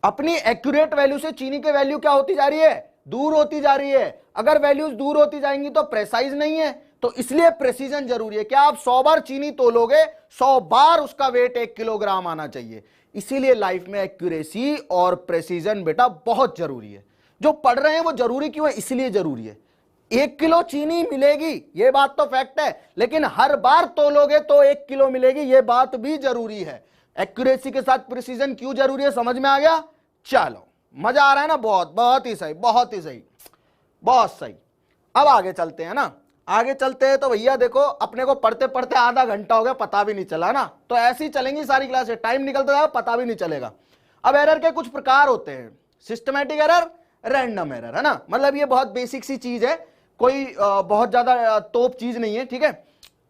अपनी एक्यूरेट वैल्यू से चीनी की वैल्यू क्या होती जा रही है, दूर होती जा रही है। अगर वैल्यूज दूर होती जाएंगी तो प्रेसाइज नहीं है, तो इसलिए प्रेसिजन जरूरी है। क्या आप 100 बार चीनी तोलोगे, 100 बार उसका वेट 1 किलोग्राम आना चाहिए। इसीलिए लाइफ में एक्यूरेसी और प्रेसिजन बेटा बहुत जरूरी है। जो पढ़ रहे हैं वो जरूरी क्यों है, इसलिए जरूरी है। 1 किलो चीनी मिलेगी ये बात तो फैक्ट है, लेकिन हर बार तोलोगे तो 1 किलो मिलेगी ये बात भी जरूरी है। एक्यूरेसी के साथ प्रिसीजन क्यों जरूरी है, समझ में आ गया? चलो, मजा आ रहा है ना? बहुत बहुत ही सही, बहुत ही सही, बहुत सही। अब आगे चलते हैं ना, आगे चलते हैं। तो भैया देखो अपने को पढ़ते पढ़ते आधा घंटा हो गया, पता भी नहीं चला ना। तो ऐसी चलेंगी सारी क्लासें, टाइम निकलता जाएगा पता भी नहीं चलेगा। अब एरर के कुछ प्रकार होते हैं, सिस्टमैटिक एरर, रैंडम एरर, है ना? मतलब ये बहुत बेसिक सी चीज है, कोई बहुत ज्यादा तोप चीज नहीं है, ठीक है?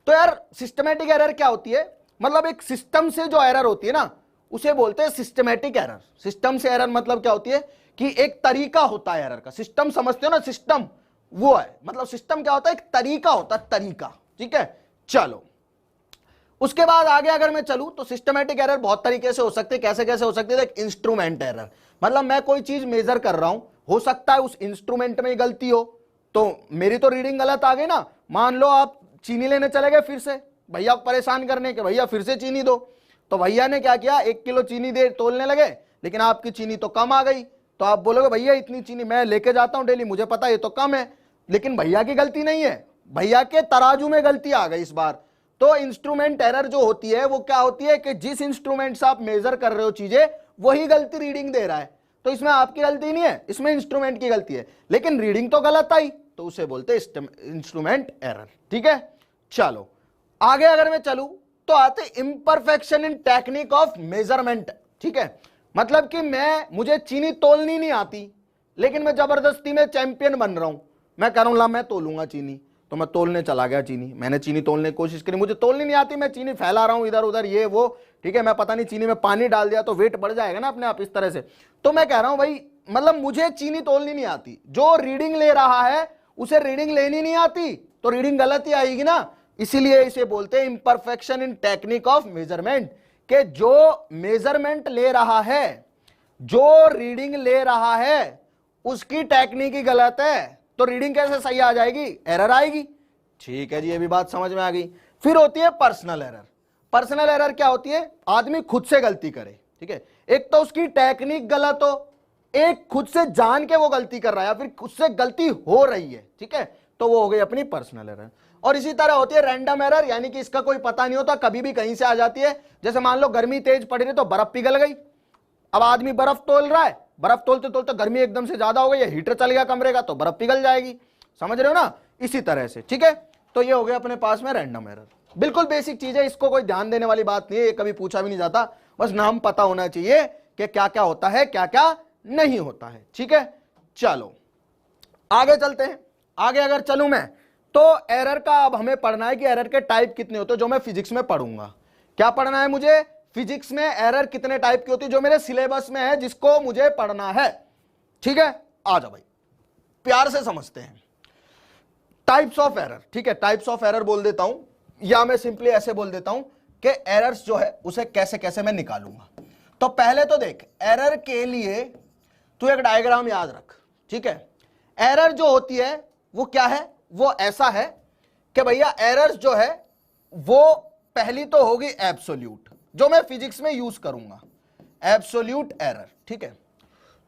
तो यार सिस्टमैटिक एरर क्या होती है, मतलब एक सिस्टम से जो एरर होती है ना उसे बोलते हैं सिस्टमैटिक एरर। सिस्टम से एरर मतलब क्या होती है कि एक तरीका होता है एरर का। सिस्टम समझते हो ना, सिस्टम वो है, मतलब सिस्टम क्या होता है, एक तरीका होता है, तरीका, ठीक है? चलो उसके बाद आगे अगर मैं चलूं तो सिस्टमैटिक एरर बहुत तरीके से हो सकते हैं। कैसे कैसे हो सकते हैं? एक इंस्ट्रूमेंट एरर, मतलब मैं कोई चीज मेजर कर रहा हूं, हो सकता है उस इंस्ट्रूमेंट में गलती हो, तो मेरी तो रीडिंग गलत आ गई ना। मान लो आप चीनी लेने चले गए फिर से, भैया परेशान करने के, भैया फिर से चीनी दो, तो भैया ने क्या किया, 1 किलो चीनी दे तोलने लगे, लेकिन आपकी चीनी तो कम आ गई। तो आप बोलोगे भैया इतनी चीनी मैं लेके जाता हूं डेली, मुझे पता है ये तो कम है, लेकिन भैया की गलती नहीं है, भैया के तराजू में गलती आ गई इस बार। तो इंस्ट्रूमेंट एरर जो होती है वो क्या होती है कि जिस इंस्ट्रूमेंट से आप मेजर कर रहे हो चीजें वही गलती रीडिंग दे रहा है, तो इसमें आपकी गलती नहीं है, इसमें इंस्ट्रूमेंट की गलती है, लेकिन रीडिंग तो गलत आई, तो उसे बोलते हैं इंस्ट्रूमेंट एरर, ठीक है? चलो आगे अगर मैं चलूं तो आते imperfection in technique of measurement, ठीक है? मतलब कि मुझे चीनी तोलनी नहीं आती, लेकिन मैं जबरदस्ती में चैंपियन बन रहा हूं, मैं कह रहा हूं ला मैं तोलूंगा चीनी, तो मैं तोलने चला गया चीनी, मैंने चीनी तोलने की कोशिश करी, मुझे तोलनी नहीं आती, मैं चीनी फैला रहा हूं इधर उधर ये वो, ठीक है? मैं पता नहीं चीनी में पानी डाल दिया तो वेट बढ़ जाएगा ना अपने आप इस तरह से। तो मैं कह रहा हूं भाई मतलब मुझे चीनी तोलनी नहीं आती, जो रीडिंग ले रहा है उसे रीडिंग लेनी नहीं आती, तो रीडिंग गलत ही आएगी ना। इसीलिए इसे बोलते हैं imperfection in technique of measurement, के जो मेजरमेंट ले रहा है, जो रीडिंग ले रहा है उसकी टेक्निक ही गलत है, तो रीडिंग कैसे सही आ जाएगी, एरर आएगी। ठीक है जी, ये भी बात समझ में आ गई। फिर होती है पर्सनल एरर। पर्सनल एरर क्या होती है, आदमी खुद से गलती करे, ठीक है, एक तो उसकी टेक्निक गलत हो, एक खुद से जान के वो गलती कर रहा है या फिर खुद से गलती हो रही है, ठीक है, तो वो हो गई अपनी पर्सनल एरर। और इसी तरह होती है रैंडम एरर, यानी कि इसका कोई पता नहीं होता, कभी भी कहीं से आ जाती है। जैसे मान लो गर्मी तेज पड़ रही तो बर्फ पिघल गई, अब आदमी बर्फ तोल रहा है, बर्फ तोलते तोलते गर्मी एकदम से ज्यादा हो गई, हीटर चल गया कमरे का तो बर्फ पिघल जाएगी, समझ रहे हो ना, इसी तरह से, ठीक है। तो ये हो गया अपने पास में रैंडम एरर। बिल्कुल बेसिक चीज है, इसको कोई ध्यान देने वाली बात नहीं है, ये कभी पूछा भी नहीं जाता, बस नाम पता होना चाहिए कि क्या क्या होता है क्या क्या नहीं होता है, ठीक है। चलो आगे चलते हैं। आगे अगर चलूं मैं तो एरर का अब हमें पढ़ना है कि एरर के टाइप कितने होते हैं, जो मैं फिजिक्स में पढ़ूंगा। क्या पढ़ना है मुझे, फिजिक्स में एरर कितने टाइप की होती है, जो मेरे सिलेबस में है, जिसको मुझे पढ़ना है, ठीक है। आ जाओ भाई, प्यार से समझते हैं। टाइप्स ऑफ एरर, ठीक है, टाइप्स ऑफ एरर बोल देता हूं, या मैं सिंपली ऐसे बोल देता हूं कि एरर्स जो है उसे कैसे कैसे मैं निकालूंगा। तो पहले तो देख, एरर के लिए तू एक डायग्राम याद रख, ठीक है। एरर जो होती है वो क्या है, वो ऐसा है कि भैया एरर्स जो है वो पहली तो होगी एब्सोल्यूट, जो मैं फिजिक्स में यूज करूंगा, एब्सोल्यूट एरर, ठीक है।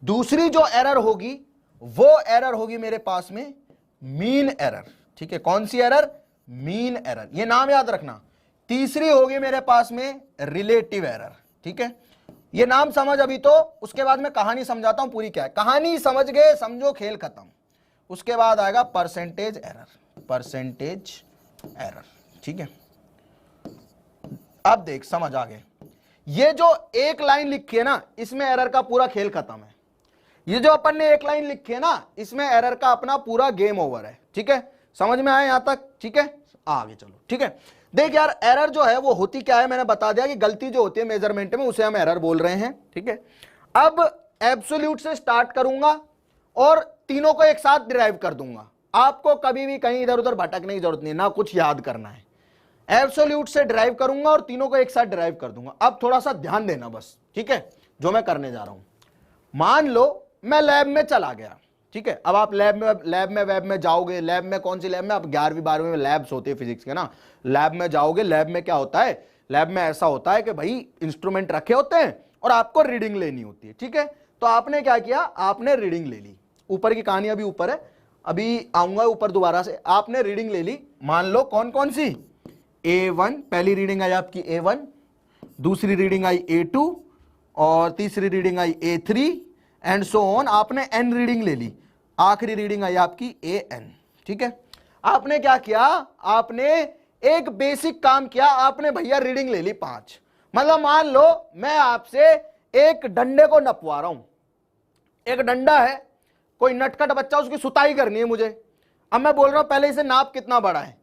दूसरी जो एरर होगी वो एरर होगी मेरे पास में मीन एरर, ठीक है। कौन सी एरर, मीन एरर, ये नाम याद रखना। तीसरी होगी मेरे पास में रिलेटिव एरर, ठीक है। ये नाम समझ अभी, तो उसके बाद मैं कहानी समझाता हूं पूरी क्या है। कहानी समझ गए, समझो खेल खत्म। उसके बाद आएगा परसेंटेज एरर, परसेंटेज एरर, ठीक है। अब देख समझ आ गए, ये जो एक लाइन लिखी है ना, इसमें एरर का पूरा खेल खत्म है। ये जो अपन ने एक लाइन लिखी है ना, इसमें एरर का अपना पूरा गेम ओवर है, ठीक है। समझ में आया यहां तक, ठीक है। आगे चलो, ठीक है। देख यार, एरर जो है वो होती क्या है, मैंने बता दिया कि गलती जो होती है मेजरमेंट में, उसे हम एरर बोल रहे हैं, ठीक है। अब एब्सोल्यूट से स्टार्ट करूंगा और तीनों को एक साथ डिराइव कर दूंगा। आपको कभी भी कहीं इधर उधर भटकने की जरूरत नहीं, ना कुछ याद करना है। एब्सोल्यूट से डिराइव करूंगा और तीनों को एक साथ डिराइव कर दूंगा। अब थोड़ा सा ध्यान देना बस, ठीक है, जो मैं करने जा रहा हूं। मान लो मैं लैब में चला गया, ठीक है। अब आप लैब में वेब में जाओगे, लैब में कौन सी लैब में, अब 11वीं 12वीं में लैब्स होती है फिजिक्स के ना, लैब में जाओगे। लैब में क्या होता है, लैब में ऐसा होता है कि भाई इंस्ट्रूमेंट रखे होते हैं और आपको रीडिंग लेनी होती है, ठीक है। तो आपने क्या किया, आपने रीडिंग ले ली। ऊपर की कहानी अभी ऊपर है, अभी आऊंगा ऊपर दोबारा से। आपने रीडिंग ले ली, मान लो कौन कौन सी, A1 पहली रीडिंग आई आपकी A1, दूसरी रीडिंग आई A2 और तीसरी reading I A3 and so on. आपने N रीडिंग ले ली, आखिरी रीडिंग आई आपकी AN, ठीक है। आपने क्या किया, आपने एक बेसिक काम किया, आपने भैया रीडिंग ले ली 5। मतलब मान लो मैं आपसे एक डंडे को नपवा रहा हूं, एक डंडा है, कोई नटखट बच्चा, उसकी सुताई करनी है मुझे। अब मैं बोल रहा हूं पहले इसे नाप कितना बड़ा है,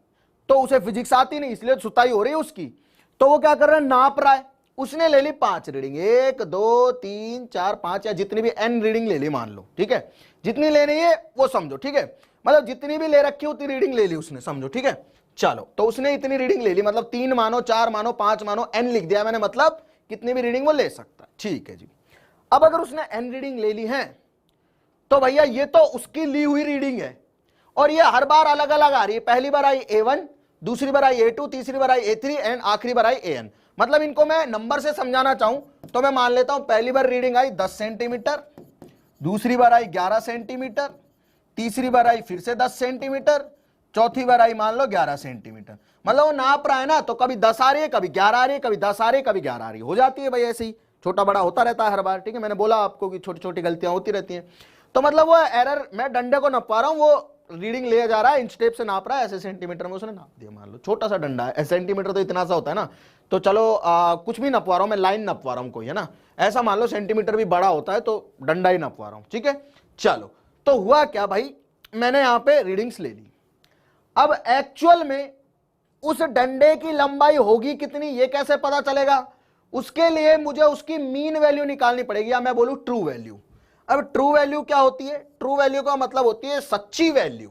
तो उसे फिजिक्स आती नहीं, इसलिए सुताई हो रही है उसकी। तो वो क्या कर रहा है, नाप रहा है। उसने ले ली 5 रीडिंग, 1 2 3 4 5 या जितनी भी N रीडिंग ले ली मान लो, ठीक है। जितनी लेनी है वो समझो, ठीक है। मतलब जितनी भी ले रखी उतनी रीडिंग ले ली उसने, समझो, ठीक है। चलो, तो उसने इतनी रीडिंग ले ली, मतलब 3 मानो 4 मानो 5 मानो, N लिख दिया मैंने, मतलब कितनी भी रीडिंग वो ले सकता है, ठीक है जी। अब अगर उसने N रीडिंग ले ली है तो भैया ये तो उसकी ली हुई रीडिंग है और ये हर बार अलग अलग आ रही है। पहली बार आई A1, दूसरी बार आई A2, तीसरी बार आई A3 एंड आखिरी बार आई AN। मतलब इनको मैं नंबर से समझाना चाहूं तो मैं मान लेता हूं पहली बार रीडिंग आई 10 सेंटीमीटर, दूसरी बार आई 11 सेंटीमीटर, तीसरी बार आई फिर से 10 सेंटीमीटर, चौथी बार आई मान लो 11 सेंटीमीटर। मतलब वो नाप रहा है ना, तो कभी 10 आ रही है, कभी 11 आ रही है, कभी 10 आ रही है, कभी 11 आ रही है, हो जाती है भाई, ऐसे ही छोटा बड़ा होता रहता है हर बार, ठीक है। मैंने बोला आपको कि छोटी छोटी गलतियां होती रहती हैं। तो मतलब वो एरर, मैं डंडे को नपा रहा हूं, वो रीडिंग ले जा रहा है, इंच टेप से नाप रहा है, ऐसे सेंटीमीटर में उसने नाप दिया। मान लो छोटा सा डंडा है, सेंटीमीटर तो इतना सा होता है ना, तो चलो कुछ भी नपवा रहा हूं मैं, लाइन नपवा रहा हूं कोई, है ना, ऐसा मान लो सेंटीमीटर भी बड़ा होता है तो डंडा ही नपवा रहा हूं, ठीक है। चलो, तो हुआ क्या भाई, मैंने यहां पे रीडिंग्स ले ली। अब एक्चुअल में उस डंडे की लंबाई होगी कितनी, ये कैसे पता चलेगा, उसके लिए मुझे उसकी मीन वैल्यू निकालनी पड़ेगी, या मैं बोलूं ट्रू वैल्यू। अब ट्रू वैल्यू क्या होती है, ट्रू वैल्यू का मतलब होती है सच्ची वैल्यू।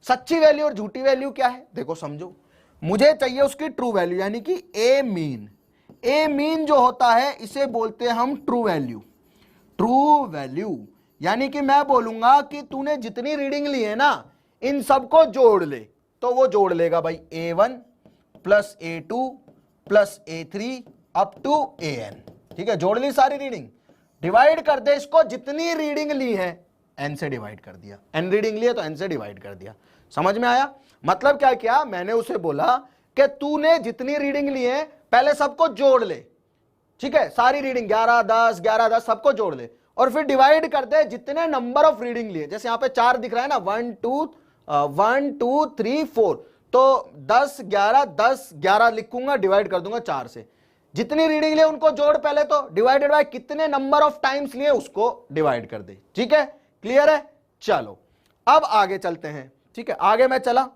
सच्ची वैल्यू और झूठी वैल्यू क्या है, देखो समझो, मुझे चाहिए उसकी ट्रू वैल्यू, यानी कि ए मीन। ए मीन जो होता है इसे बोलते हैं हम ट्रू वैल्यू। ट्रू वैल्यू यानी कि मैं बोलूंगा कि तूने जितनी रीडिंग ली है ना इन सबको जोड़ ले, तो वो जोड़ लेगा भाई A1 plus A2 plus A3 up to AN। ठीक है, जोड़ ली सारी रीडिंग, डिवाइड कर दे इसको, जितनी रीडिंग ली है n से डिवाइड कर दिया, n रीडिंग ली है तो n से डिवाइड कर दिया। समझ में आया? मतलब क्या किया, मैंने उसे बोला कि तूने जितनी रीडिंग ली है पहले सबको जोड़ ले, ठीक है, सारी रीडिंग 11 10 11 10 सबको जोड़ ले और फिर डिवाइड कर दे जितने नंबर ऑफ रीडिंग लिए। जैसे यहां पे 4 दिख रहा है ना, 1 2 3 4, तो 10 11 10 11 लिखूंगा, डिवाइड कर दूंगा 4 से। जितनी रीडिंग लिए उनको जोड़ पहले, तो डिवाइडेड बाय कितने नंबर ऑफ टाइम्स लिए उसको डिवाइड कर दे। ठीक है, क्लियर है? चलो अब आगे चलते हैं। ठीक है, आगे मैं चला,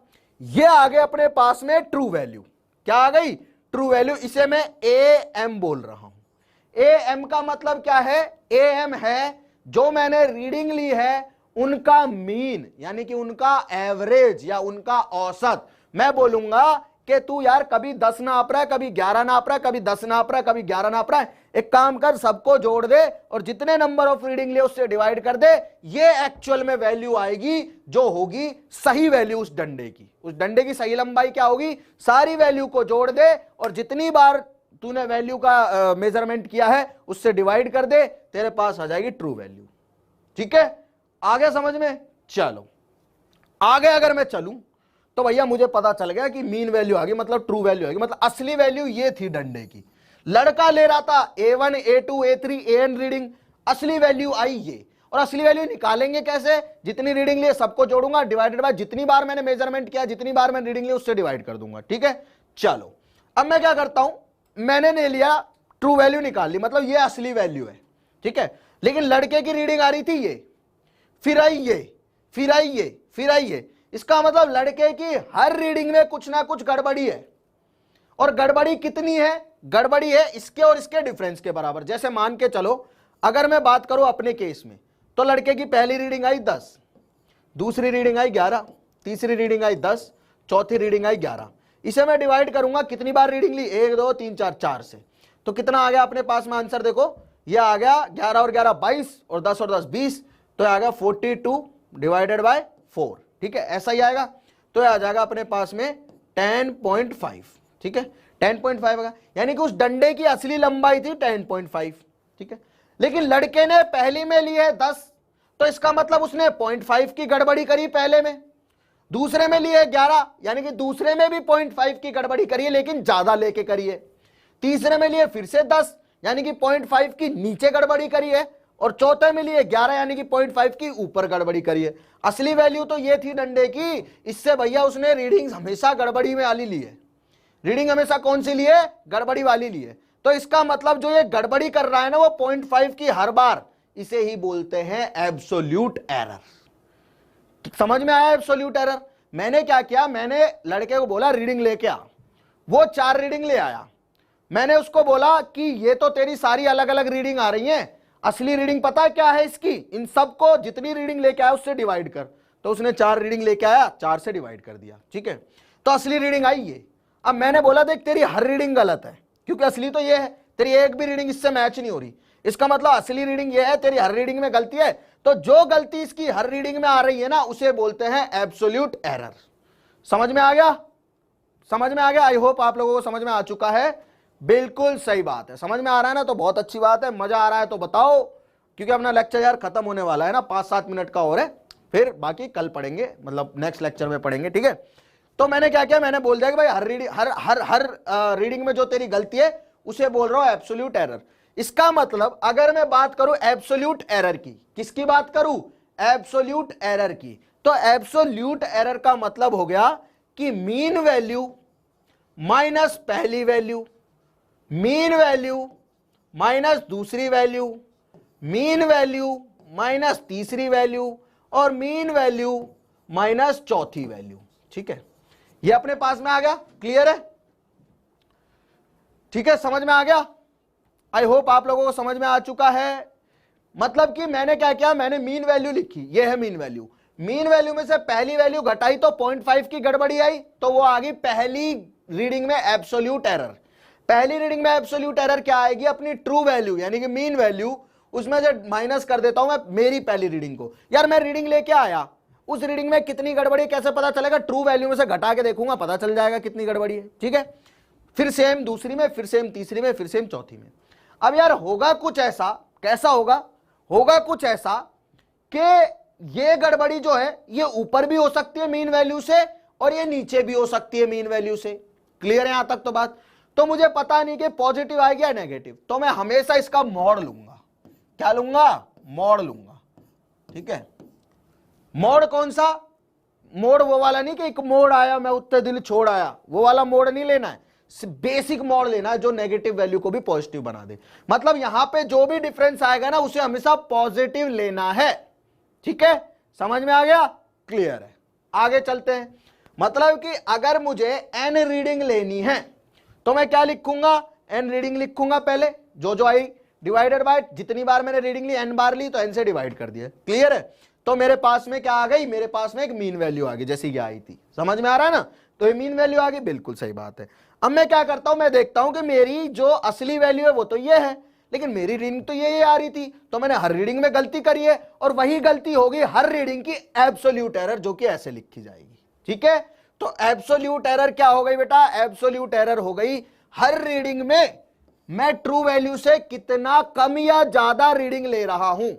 ये आगे अपने पास में ट्रू वैल्यू, क्या आ गई? True value. इसे मैं AM बोल रहा हूं। AM का मतलब क्या है? AM है जो मैंने रीडिंग ली है उनका मीन, यानी कि उनका एवरेज या उनका औसत। मैं बोलूंगा कि तू यार कभी 10 नाप रहा है, कभी 11 नाप रहा है, कभी 10 नाप रहा है, कभी 11 नाप रहा है, एक काम कर, सबको जोड़ दे और जितने नंबर ऑफ रीडिंग लिए उससे डिवाइड कर दे। ये एक्चुअल में वैल्यू आएगी जो होगी सही वैल्यू उस डंडे की। उस डंडे की सही लंबाई क्या होगी? सारी वैल्यू को जोड़ दे और जितनी बार तूने वैल्यू का मेजरमेंट किया है उससे डिवाइड कर दे, तेरे पास आ जाएगी ट्रू वैल्यू। ठीक है, आगे समझ में? चलो आगे अगर मैं चलूं तो भैया मुझे पता चल गया कि मीन वैल्यू आ गई, मतलब ट्रू वैल्यू आ गई, मतलब असली वैल्यू ये थी डंडे की। लड़का ले रहा था A1 A2 A3 AN reading, असली वैल्यू आई ये। और असली वैल्यू निकालेंगे कैसे? जितनी रीडिंग लिए सबको जोड़ूंगा, डिवाइडेड बाय जितनी बार मैंने मेजरमेंट किया, जितनी बार मैंने रीडिंग ली उससे डिवाइड कर दूंगा। ठीक है, चलो अब मैं क्या करता हूं, मैंने ले लिया ट्रू वैल्यू निकाल ली, मतलब ये असली वैल्यू है। ठीक है, लेकिन लड़के की रीडिंग आ रही थी ये, फिर आई ये, फिर आई ये, फिर आई ये। इसका मतलब लड़के की हर रीडिंग में कुछ ना कुछ गड़बड़ी है। और गड़बड़ी कितनी है? गड़बड़ी है इसके और इसके डिफरेंस के बराबर। जैसे मान के चलो, अगर मैं बात करूं अपने केस में, तो लड़के की पहली रीडिंग आई 10, दूसरी रीडिंग आई 11, तीसरी रीडिंग आई 10, चौथी रीडिंग आई 11। इसे मैं डिवाइड करूंगा कितनी बार रीडिंग ली, 1 2 3 4 4 से, तो कितना आ गया अपने पास में आंसर? देखो यह आ गया 11 और 11 22 और 10 और 10 20, तो आ गया 42 डिवाइडेड बाय 4। ठीक है, ऐसा ही आएगा, तो आ जाएगा अपने पास में 10.5। ठीक है, 10.5 आएगा, यानी कि उस डंडे की असली लंबाई थी 10.5। ठीक है, लेकिन लड़के ने पहली में ली है 10, तो इसका मतलब उसने 0.5 की गड़बड़ी करी पहले में। दूसरे में लिए 11, यानी कि दूसरे में भी 0.5 की गड़बड़ी करी है, लेकिन ज्यादा लेके करी है। तीसरे में लिए फिर से 10, यानी कि 0.5 की नीचे गड़बड़ी करी है। और चौथे में लिए 11, यानी कि 0.5 की ऊपर गड़बड़ी करी है। असली वैल्यू तो ये थी डंडे की, इससे भैया उसने रीडिंग हमेशा गड़बड़ी में वाली ली है। रीडिंग हमेशा कौन सी ली है? गड़बड़ी वाली ली है। तो इसका मतलब जो ये गड़बड़ी कर रहा है ना वो 0.5 की हर बार, इसे ही बोलते हैं एब्सोल्यूट एरर। समझ में आया एब्सोल्यूट एरर? मैंने क्या किया, मैंने लड़के को बोला रीडिंग लेके आ, वो 4 रीडिंग ले आया। मैंने उसको बोला कि ये तो तेरी सारी अलग अलग रीडिंग आ रही हैं, असली रीडिंग पता है क्या है इसकी? इन सबको जितनी रीडिंग लेके आया उससे डिवाइड कर। तो उसने 4 रीडिंग लेके आया, 4 से डिवाइड कर दिया। ठीक है, तो असली रीडिंग आई ये। अब मैंने बोला देख तेरी हर रीडिंग गलत है, क्योंकि असली तो ये है, तेरी एक भी रीडिंग इससे मैच नहीं हो रही। इसका मतलब असली रीडिंग ये है, तेरी हर रीडिंग में गलती है। तो जो गलती इसकी हर रीडिंग में आ रही है ना, उसे बोलते हैं एब्सोल्यूट एरर। समझ में आ गया? समझ में आ गया? आई होप आप लोगों को समझ में आ चुका है। बिल्कुल सही बात है, समझ में आ रहा है ना, तो बहुत अच्छी बात है। मजा आ रहा है तो बताओ, क्योंकि अपना लेक्चर यार खत्म होने वाला है ना, 5-7 मिनट का और है, फिर बाकी कल पढ़ेंगे, मतलब नेक्स्ट लेक्चर में पढ़ेंगे। ठीक है, तो मैंने क्या किया, मैंने बोल दिया कि भाई हर रीडिंग में जो तेरी गलती है उसे बोल रहा हूं एब्सोल्यूट एरर। इसका मतलब अगर मैं बात करूं एब्सोल्यूट एरर की, किसकी बात करूं? एब्सोल्यूट एरर की। तो एब्सोल्यूट एरर का मतलब हो गया कि मीन वैल्यू माइनस पहली वैल्यू, मीन वैल्यू माइनस दूसरी वैल्यू, मीन वैल्यू माइनस तीसरी वैल्यू, और मीन वैल्यू माइनस चौथी वैल्यू। ठीक है, ये अपने पास में आ गया। क्लियर है? ठीक है, समझ में आ गया? आई होप आप लोगों को समझ में आ चुका है। मतलब कि मैंने क्या किया, मैंने मीन वैल्यू लिखी, ये है मीन वैल्यू। मीन वैल्यू में से पहली वैल्यू घटाई तो 0.5 की गड़बड़ी आई, तो वो आ गई पहली रीडिंग में एब्सोल्यूट एरर। पहली रीडिंग में एब्सोल्यूट एरर क्या आएगी? अपनी ट्रू वैल्यू यानी कि मीन वैल्यू, उसमें से माइनस कर देता हूं मैं मेरी पहली रीडिंग को। यार मैं रीडिंग लेके आया, उस रीडिंग में कितनी गड़बड़ी कैसे पता चलेगा? ट्रू वैल्यू में से घटा के देखूंगा, पता चल जाएगा कितनी गड़बड़ी है। ठीक है, फिर सेम दूसरी में, फिर सेम तीसरी में, फिर सेम चौथी में। अब यार होगा कुछ ऐसा, कैसा होगा? होगा कुछ ऐसा कि ये गड़बड़ी जो है ये ऊपर भी हो सकती है मीन वैल्यू से और ये नीचे भी हो सकती है मीन वैल्यू से। क्लियर है यहां तक तो बात? तो मुझे पता नहीं कि पॉजिटिव आएगी या नेगेटिव, तो मैं हमेशा इसका मॉड लूंगा। क्या लूंगा? मॉड लूंगा। ठीक है, मोड कौन सा? मोड वो वाला नहीं कि एक मोड आया मैं उत्ते दिल छोड़ आया, वो वाला मोड नहीं लेना है। बेसिक मोड लेना है जो नेगेटिव वैल्यू को भी पॉजिटिव बना दे। मतलब यहां पे जो भी डिफरेंस आएगा ना उसे हमेशा पॉजिटिव लेना है। ठीक है, समझ में आ गया? क्लियर है। आगे चलते हैं। मतलब कि अगर मुझे एन रीडिंग लेनी है तो मैं क्या लिखूंगा? एन रीडिंग लिखूंगा पहले, जो आई डिवाइडेड बाय जितनी बार मैंने रीडिंग ली, एन बार ली तो एन से डिवाइड कर दिया। क्लियर है? तो मेरे पास में क्या आ गई? मेरे पास में एक मीन वैल्यू आ गई जैसी कि आई थी। समझ में आ रहा है ना? तो ये मीन वैल्यू आ गई, बिल्कुल सही बात है। अब मैं क्या करता हूं, मैं देखता हूं कि मेरी जो असली वैल्यू है वो तो ये है, लेकिन मेरी रीडिंग तो ये आ रही थी, तो मैंने हर रीडिंग में गलती करी है और वही गलती होगी हर रीडिंग की एब्सोल्यूट एरर, जो कि ऐसे लिखी जाएगी। ठीक है, तो एब्सोल्यूट एरर क्या हो गई बेटा? एब्सोल्यूट एरर हो गई हर रीडिंग में मैं ट्रू वैल्यू से कितना कम या ज्यादा रीडिंग ले रहा हूं।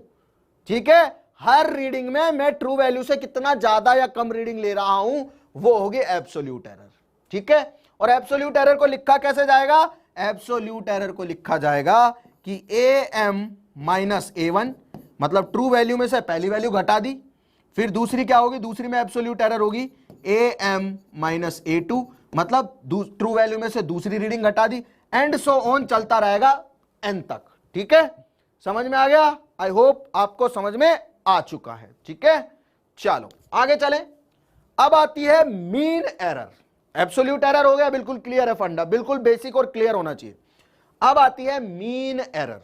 ठीक है, हर रीडिंग में मैं ट्रू वैल्यू से कितना ज्यादा या कम रीडिंग ले रहा हूं, वो होगी एब्सोल्यूट एरर। ठीक है, और एब्सोल्यूट एरर को लिखा कैसे जाएगा? एब्सोल्यूट एरर को लिखा जाएगा कि am माइनस A1, मतलब ट्रू वैल्यू में से पहली वैल्यू घटा दी, फिर दूसरी क्या होगी? दूसरी में एब्सोल्यूट एरर होगी am माइनस A2, मतलब ट्रू वैल्यू में से दूसरी रीडिंग घटा दी, एंड सो ऑन चलता रहेगा n तक। ठीक है, समझ में आ गया? आई होप आपको समझ में आ चुका है। ठीक है, चलो आगे चलें। अब आती है मीन एरर। एब्सोल्यूट एरर हो गया, बिल्कुल क्लियर है फंडा, बिल्कुल बेसिक और क्लियर होना चाहिए। अब आती है मीन एरर।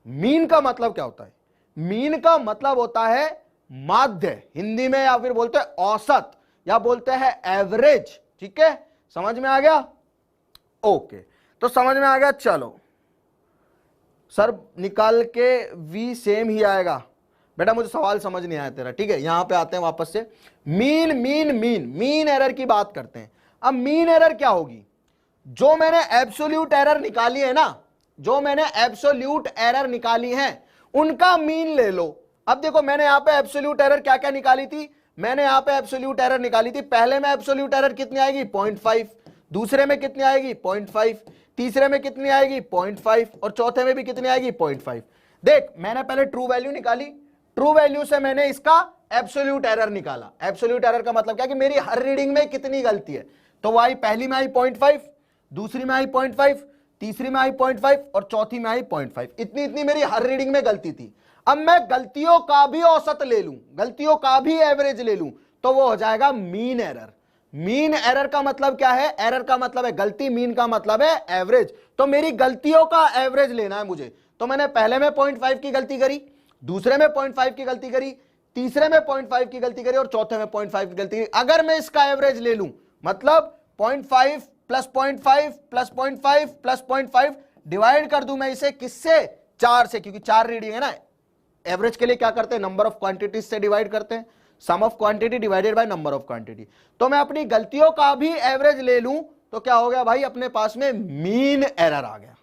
मीन का मतलब क्या होता है? मीन का मतलब होता है माध्य, हिंदी में या फिर बोलते हैं औसत या बोलते हैं एवरेज। ठीक है, समझ में आ गया? ओके, तो समझ में आ गया। चलो सर निकाल के वी सेम ही आएगा बेटा, मुझे सवाल समझ नहीं आया तेरा। ठीक है, यहां पे आते हैं वापस से। Mean mean mean mean error की बात करते हैं। अब मीन एरर क्या होगी? जो मैंने एब्सोल्यूट एरर निकाली है ना, जो मैंने एब्सोल्यूट एरर निकाली है उनका मीन ले लो। अब देखो मैंने यहां पे एब्सोल्यूट एरर क्या क्या निकाली थी? मैंने यहां पे एब्सोल्यूट एरर निकाली थी, पहले में एब्सोल्यूट एरर कितनी आएगी? 0.5, दूसरे में कितनी आएगी? 0.5, तीसरे में कितनी आएगी? 0.5, और चौथे में भी कितनी आएगी? 0.5। देख मैंने पहले ट्रू वैल्यू निकाली, ट्रू वैल्यू से मैंने इसका एब्सोल्यूट एरर निकाला। एब्सोल्यूट एरर का मतलब क्या कि मेरी हर रीडिंग में कितनी गलती है, तो वो आई पहली में आई 0.5, दूसरी में आई 0.5, तीसरी में आई 0.5 और चौथी में आई 0.5। इतनी इतनी मेरी हर रीडिंग में गलती थी। अब मैं गलतियों का भी औसत ले लूं, गलतियों का भी एवरेज ले लूं, तो वो हो जाएगा मीन एरर। मीन एरर का मतलब क्या है? एरर का मतलब है गलती, मीन का मतलब है एवरेज। तो मेरी गलतियों का एवरेज लेना है मुझे, तो मैंने पहले में 0.5 की गलती करी, दूसरे में 0.5 की गलती करी, तीसरे में 0.5 की गलती करी और चौथे में 0.5 की गलती करी। अगर मैं इसका एवरेज ले लूं, मतलब 0.5 प्लस 0.5 प्लस 0.5 प्लस 0.5 डिवाइड कर दूं मैं इसे किससे? 4 से, क्योंकि 4 रीडिंग है ना। एवरेज के लिए क्या करते हैं? नंबर ऑफ क्वांटिटीज से डिवाइड करते हैं, sum of quantity divided by number of quantity. तो मैं अपनी गलतियों का भी एवरेज ले लूं तो क्या हो गया भाई? अपने पास में मीन एरर आ गया।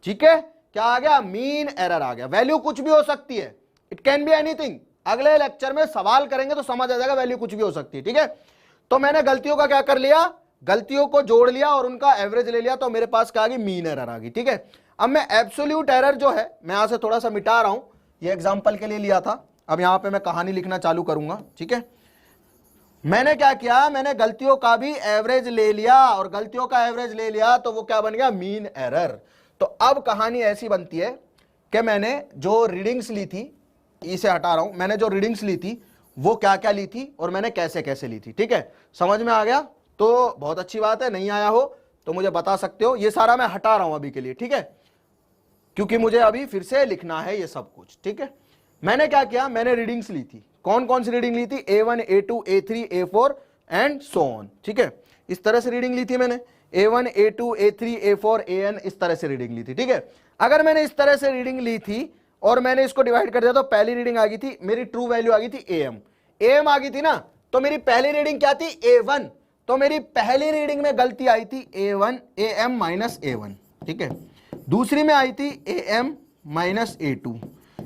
ठीक है, क्या आ गया? मीन एरर आ गया। वैल्यू कुछ भी हो सकती है, इट कैन बी एनीथिंग। अगले लेक्चर में सवाल करेंगे तो समझ आ जाएगा, वैल्यू कुछ भी हो सकती है। ठीक है, तो मैंने गलतियों का क्या कर लिया? गलतियों को जोड़ लिया और उनका एवरेज ले लिया, तो मेरे पास क्या आ गई? मीन एरर आ गई। ठीक है, अब मैं एब्सोल्यूट एरर जो है मैं यहां से थोड़ा सा मिटा रहा हूं, ये एग्जांपल के लिए लिया था। अब यहां पे मैं कहानी लिखना चालू करूंगा। ठीक है, मैंने क्या किया? मैंने गलतियों का भी एवरेज ले लिया, और गलतियों का एवरेज ले लिया तो वो क्या बन गया? Mean error. तो अब कहानी ऐसी बनती है कि मैंने जो रीडिंग्स ली थी, इसे हटा रहा हूं, मैंने जो रीडिंग्स ली थी वो क्या क्या ली थी और मैंने कैसे कैसे ली थी। ठीक है, समझ में आ गया? तो बहुत अच्छी बात है, नहीं आया हो तो मुझे बता सकते हो। ये सारा मैं हटा रहा हूं अभी के लिए, ठीक है, क्योंकि मुझे अभी फिर से लिखना है ये सब कुछ। ठीक है, मैंने क्या किया? मैंने रीडिंग्स ली थी। कौन कौन सी रीडिंग ली थी? A1, A2, A3, A4 and so on. ठीक है, इस तरह से रीडिंग ली थी मैंने, A1, A2, A3, A4, AN, इस तरह से रीडिंग ली थी। ठीक है, अगर मैंने इस तरह से रीडिंग ली थी और मैंने इसको डिवाइड कर दिया तो पहली रीडिंग आ गई थी मेरी, ट्रू वैल्यू आ गई थी एएम आ गई थी ना, तो मेरी पहली रीडिंग क्या थी A1, तो मेरी पहली रीडिंग में गलती आई थी A1 AM माइनस A1, ठीक है। दूसरी में आई थी AM माइनस A2,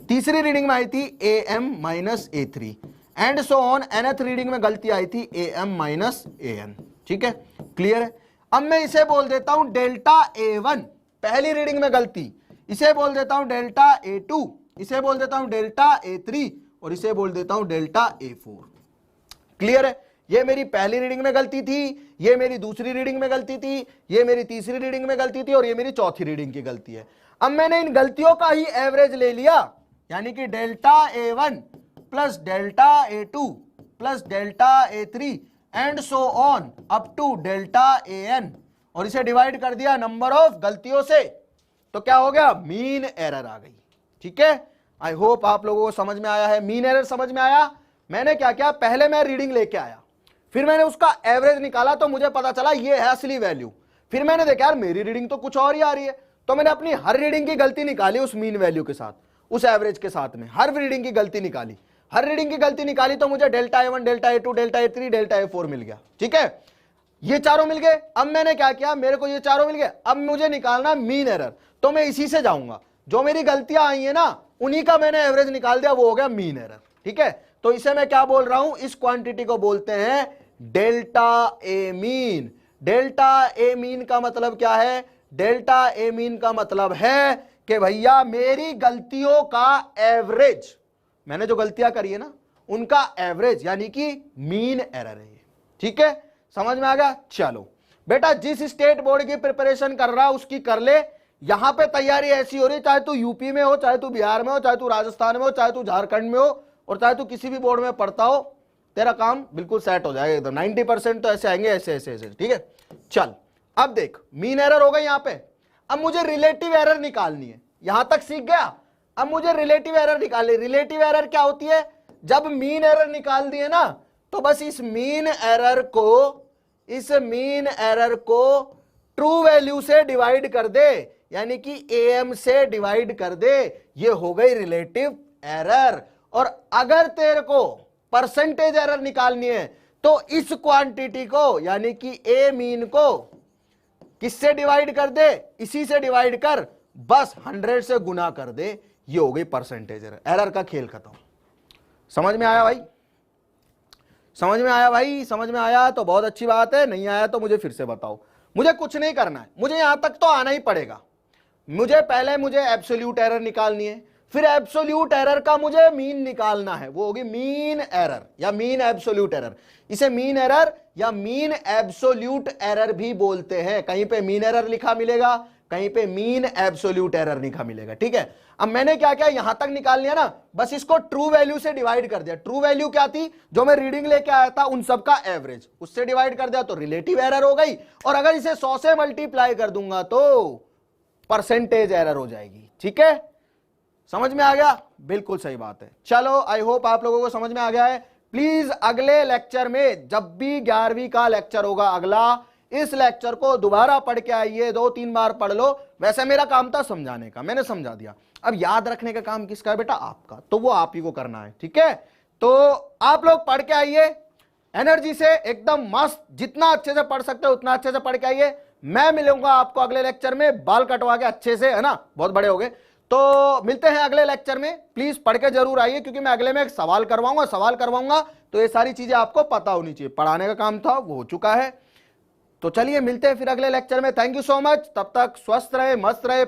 तीसरी रीडिंग में आई थी AM minus A3 and so on, nth reading में गलती आई थी AM माइनस AN, ठीक है, क्लियर है। अब मैं इसे बोल देता हूं डेल्टा A1, पहली रीडिंग में गलती, इसे बोल देता हूं डेल्टा A2, इसे बोल देता हूं डेल्टा A3 और इसे बोल देता हूं डेल्टा A4, क्लियर है। ये मेरी पहली रीडिंग में गलती थी, ये मेरी दूसरी रीडिंग में गलती थी, ये मेरी तीसरी रीडिंग में गलती थी और ये मेरी चौथी रीडिंग की गलती है। अब मैंने इन गलतियों का ही एवरेज ले लिया, यानी कि delta A1 plus delta A2 plus delta A3 and so on up to delta AN और इसे डिवाइड कर दिया नंबर ऑफ गलतियों से, तो क्या हो गया, मीन एरर आ गई, ठीक है। आई होप आप लोगों को समझ में आया है, मीन एरर समझ में आया। मैंने क्या किया, पहले मैं रीडिंग लेके आया, फिर मैंने उसका एवरेज निकाला तो मुझे पता चला ये है असली वैल्यू। फिर मैंने देखा यार मेरी रीडिंग तो कुछ और ही आ रही है, तो मैंने अपनी हर रीडिंग की गलती निकाली उस मीन वैल्यू के साथ, उस एवरेज के साथ में हर रीडिंग की गलती निकाली, हर रीडिंग की गलती निकाली तो मुझे delta A1 delta A2 delta A3 delta A4 मिल गया, ठीक है, ये चारों मिल गए। अब मैंने क्या किया, मेरे को ये चारों मिल गए, अब मुझे निकालना मीन एरर, तो मैं इसी से जाऊंगा, जो मेरी गलतियां आई है ना उन्हीं का मैंने एवरेज निकाल दिया, वो हो गया मीन एरर, ठीक है। तो इसे मैं क्या बोल रहा हूं, इस क्वांटिटी को बोलते हैं delta A mean. Delta A mean का मतलब क्या है, डेल्टा ए मीन का मतलब है कि भैया मेरी गलतियों का एवरेज, मैंने जो गलतियां करी है ना उनका एवरेज, यानी कि मीन एरर है ये, ठीक है, समझ में आ गया। चलो बेटा, जिस स्टेट बोर्ड की प्रिपरेशन कर रहा उसकी कर ले, यहां पे तैयारी ऐसी हो रही, चाहे तू यूपी में हो, चाहे तू बिहार में हो, चाहे तू राजस्थान में हो, चाहे तू झारखंड में हो और चाहे तू किसी भी बोर्ड में पढ़ता हो, तेरा काम बिल्कुल सेट हो जाएगा एकदम, 90% तो ऐसे आएंगे, ऐसे ऐसे ऐसे, ठीक है। चल अब देख, मीन एरर हो गई यहां पे, अब मुझे रिलेटिव एरर निकालनी है, यहां तक सीख गया। अब मुझे रिलेटिव एरर निकालनी, रिलेटिव एरर क्या होती है, जब मीन एरर निकाल दिए ना तो बस इस मीन एरर को ट्रू वैल्यू से डिवाइड कर दे, यानी कि AM से डिवाइड कर दे, ये हो गई रिलेटिव एरर। और अगर तेरे को परसेंटेज एरर निकालनी है तो इस क्वांटिटी को, यानी कि ए मीन को किससे डिवाइड कर दे, इसी से डिवाइड कर, बस 100 से गुना कर दे, ये हो गई परसेंटेज एरर। एरर का खेल खत्म। समझ में आया भाई, समझ में आया भाई, समझ में आया तो बहुत अच्छी बात है, नहीं आया तो मुझे फिर से बताओ। मुझे कुछ नहीं करना है, मुझे यहां तक तो आना ही पड़ेगा। मुझे एब्सोल्यूट एरर निकालनी है, फिर एब्सोल्यूट एरर का मुझे मीन निकालना है, वो होगी मीन एरर या मीन एब्सोल्यूट एरर। इसे मीन एरर या मीन एब्सोल्यूट एरर भी बोलते हैं। कहीं पे मीन एरर लिखा मिलेगा, कहीं पे मीन एब्सोल्यूट एरर लिखा मिलेगा, ठीक है। अब मैंने क्या किया, यहां तक निकाल लिया ना, बस इसको ट्रू वैल्यू से डिवाइड कर दिया। ट्रू वैल्यू क्या थी, जो मैं रीडिंग लेके आया था उन सब का एवरेज, उससे डिवाइड कर दिया तो रिलेटिव एरर हो गई। और अगर इसे 100 से मल्टीप्लाई कर दूंगा तो परसेंटेज एरर हो जाएगी, ठीक है। समझ में आ गया, बिल्कुल सही बात है। चलो आई होप आप लोगों को समझ में आ गया है। प्लीज अगले लेक्चर में, जब भी 11वीं का लेक्चर होगा अगला, इस लेक्चर को दोबारा पढ़ के आइए, 2-3 बार पढ़ लो। वैसे मेरा काम था समझाने का, मैंने समझा दिया, अब याद रखने का काम किसका है बेटा, आपका, तो वो आप ही को करना है, ठीक है। तो आप लोग पढ़ के आइए एनर्जी से, एकदम मस्त, जितना अच्छे से पढ़ सकते हो उतना अच्छे से पढ़ के आइए। मैं मिलूंगा आपको अगले लेक्चर में, बाल कटवा के अच्छे से, है ना, बहुत बड़े हो गए। तो मिलते हैं अगले लेक्चर में, प्लीज पढ़ के जरूर आइए, क्योंकि मैं अगले में एक सवाल करवाऊंगा, तो ये सारी चीजें आपको पता होनी चाहिए। पढ़ाने का काम था वो हो चुका है। तो चलिए मिलते हैं फिर अगले लेक्चर में। थैंक यू सो मच, तब तक स्वस्थ रहे, मस्त रहे।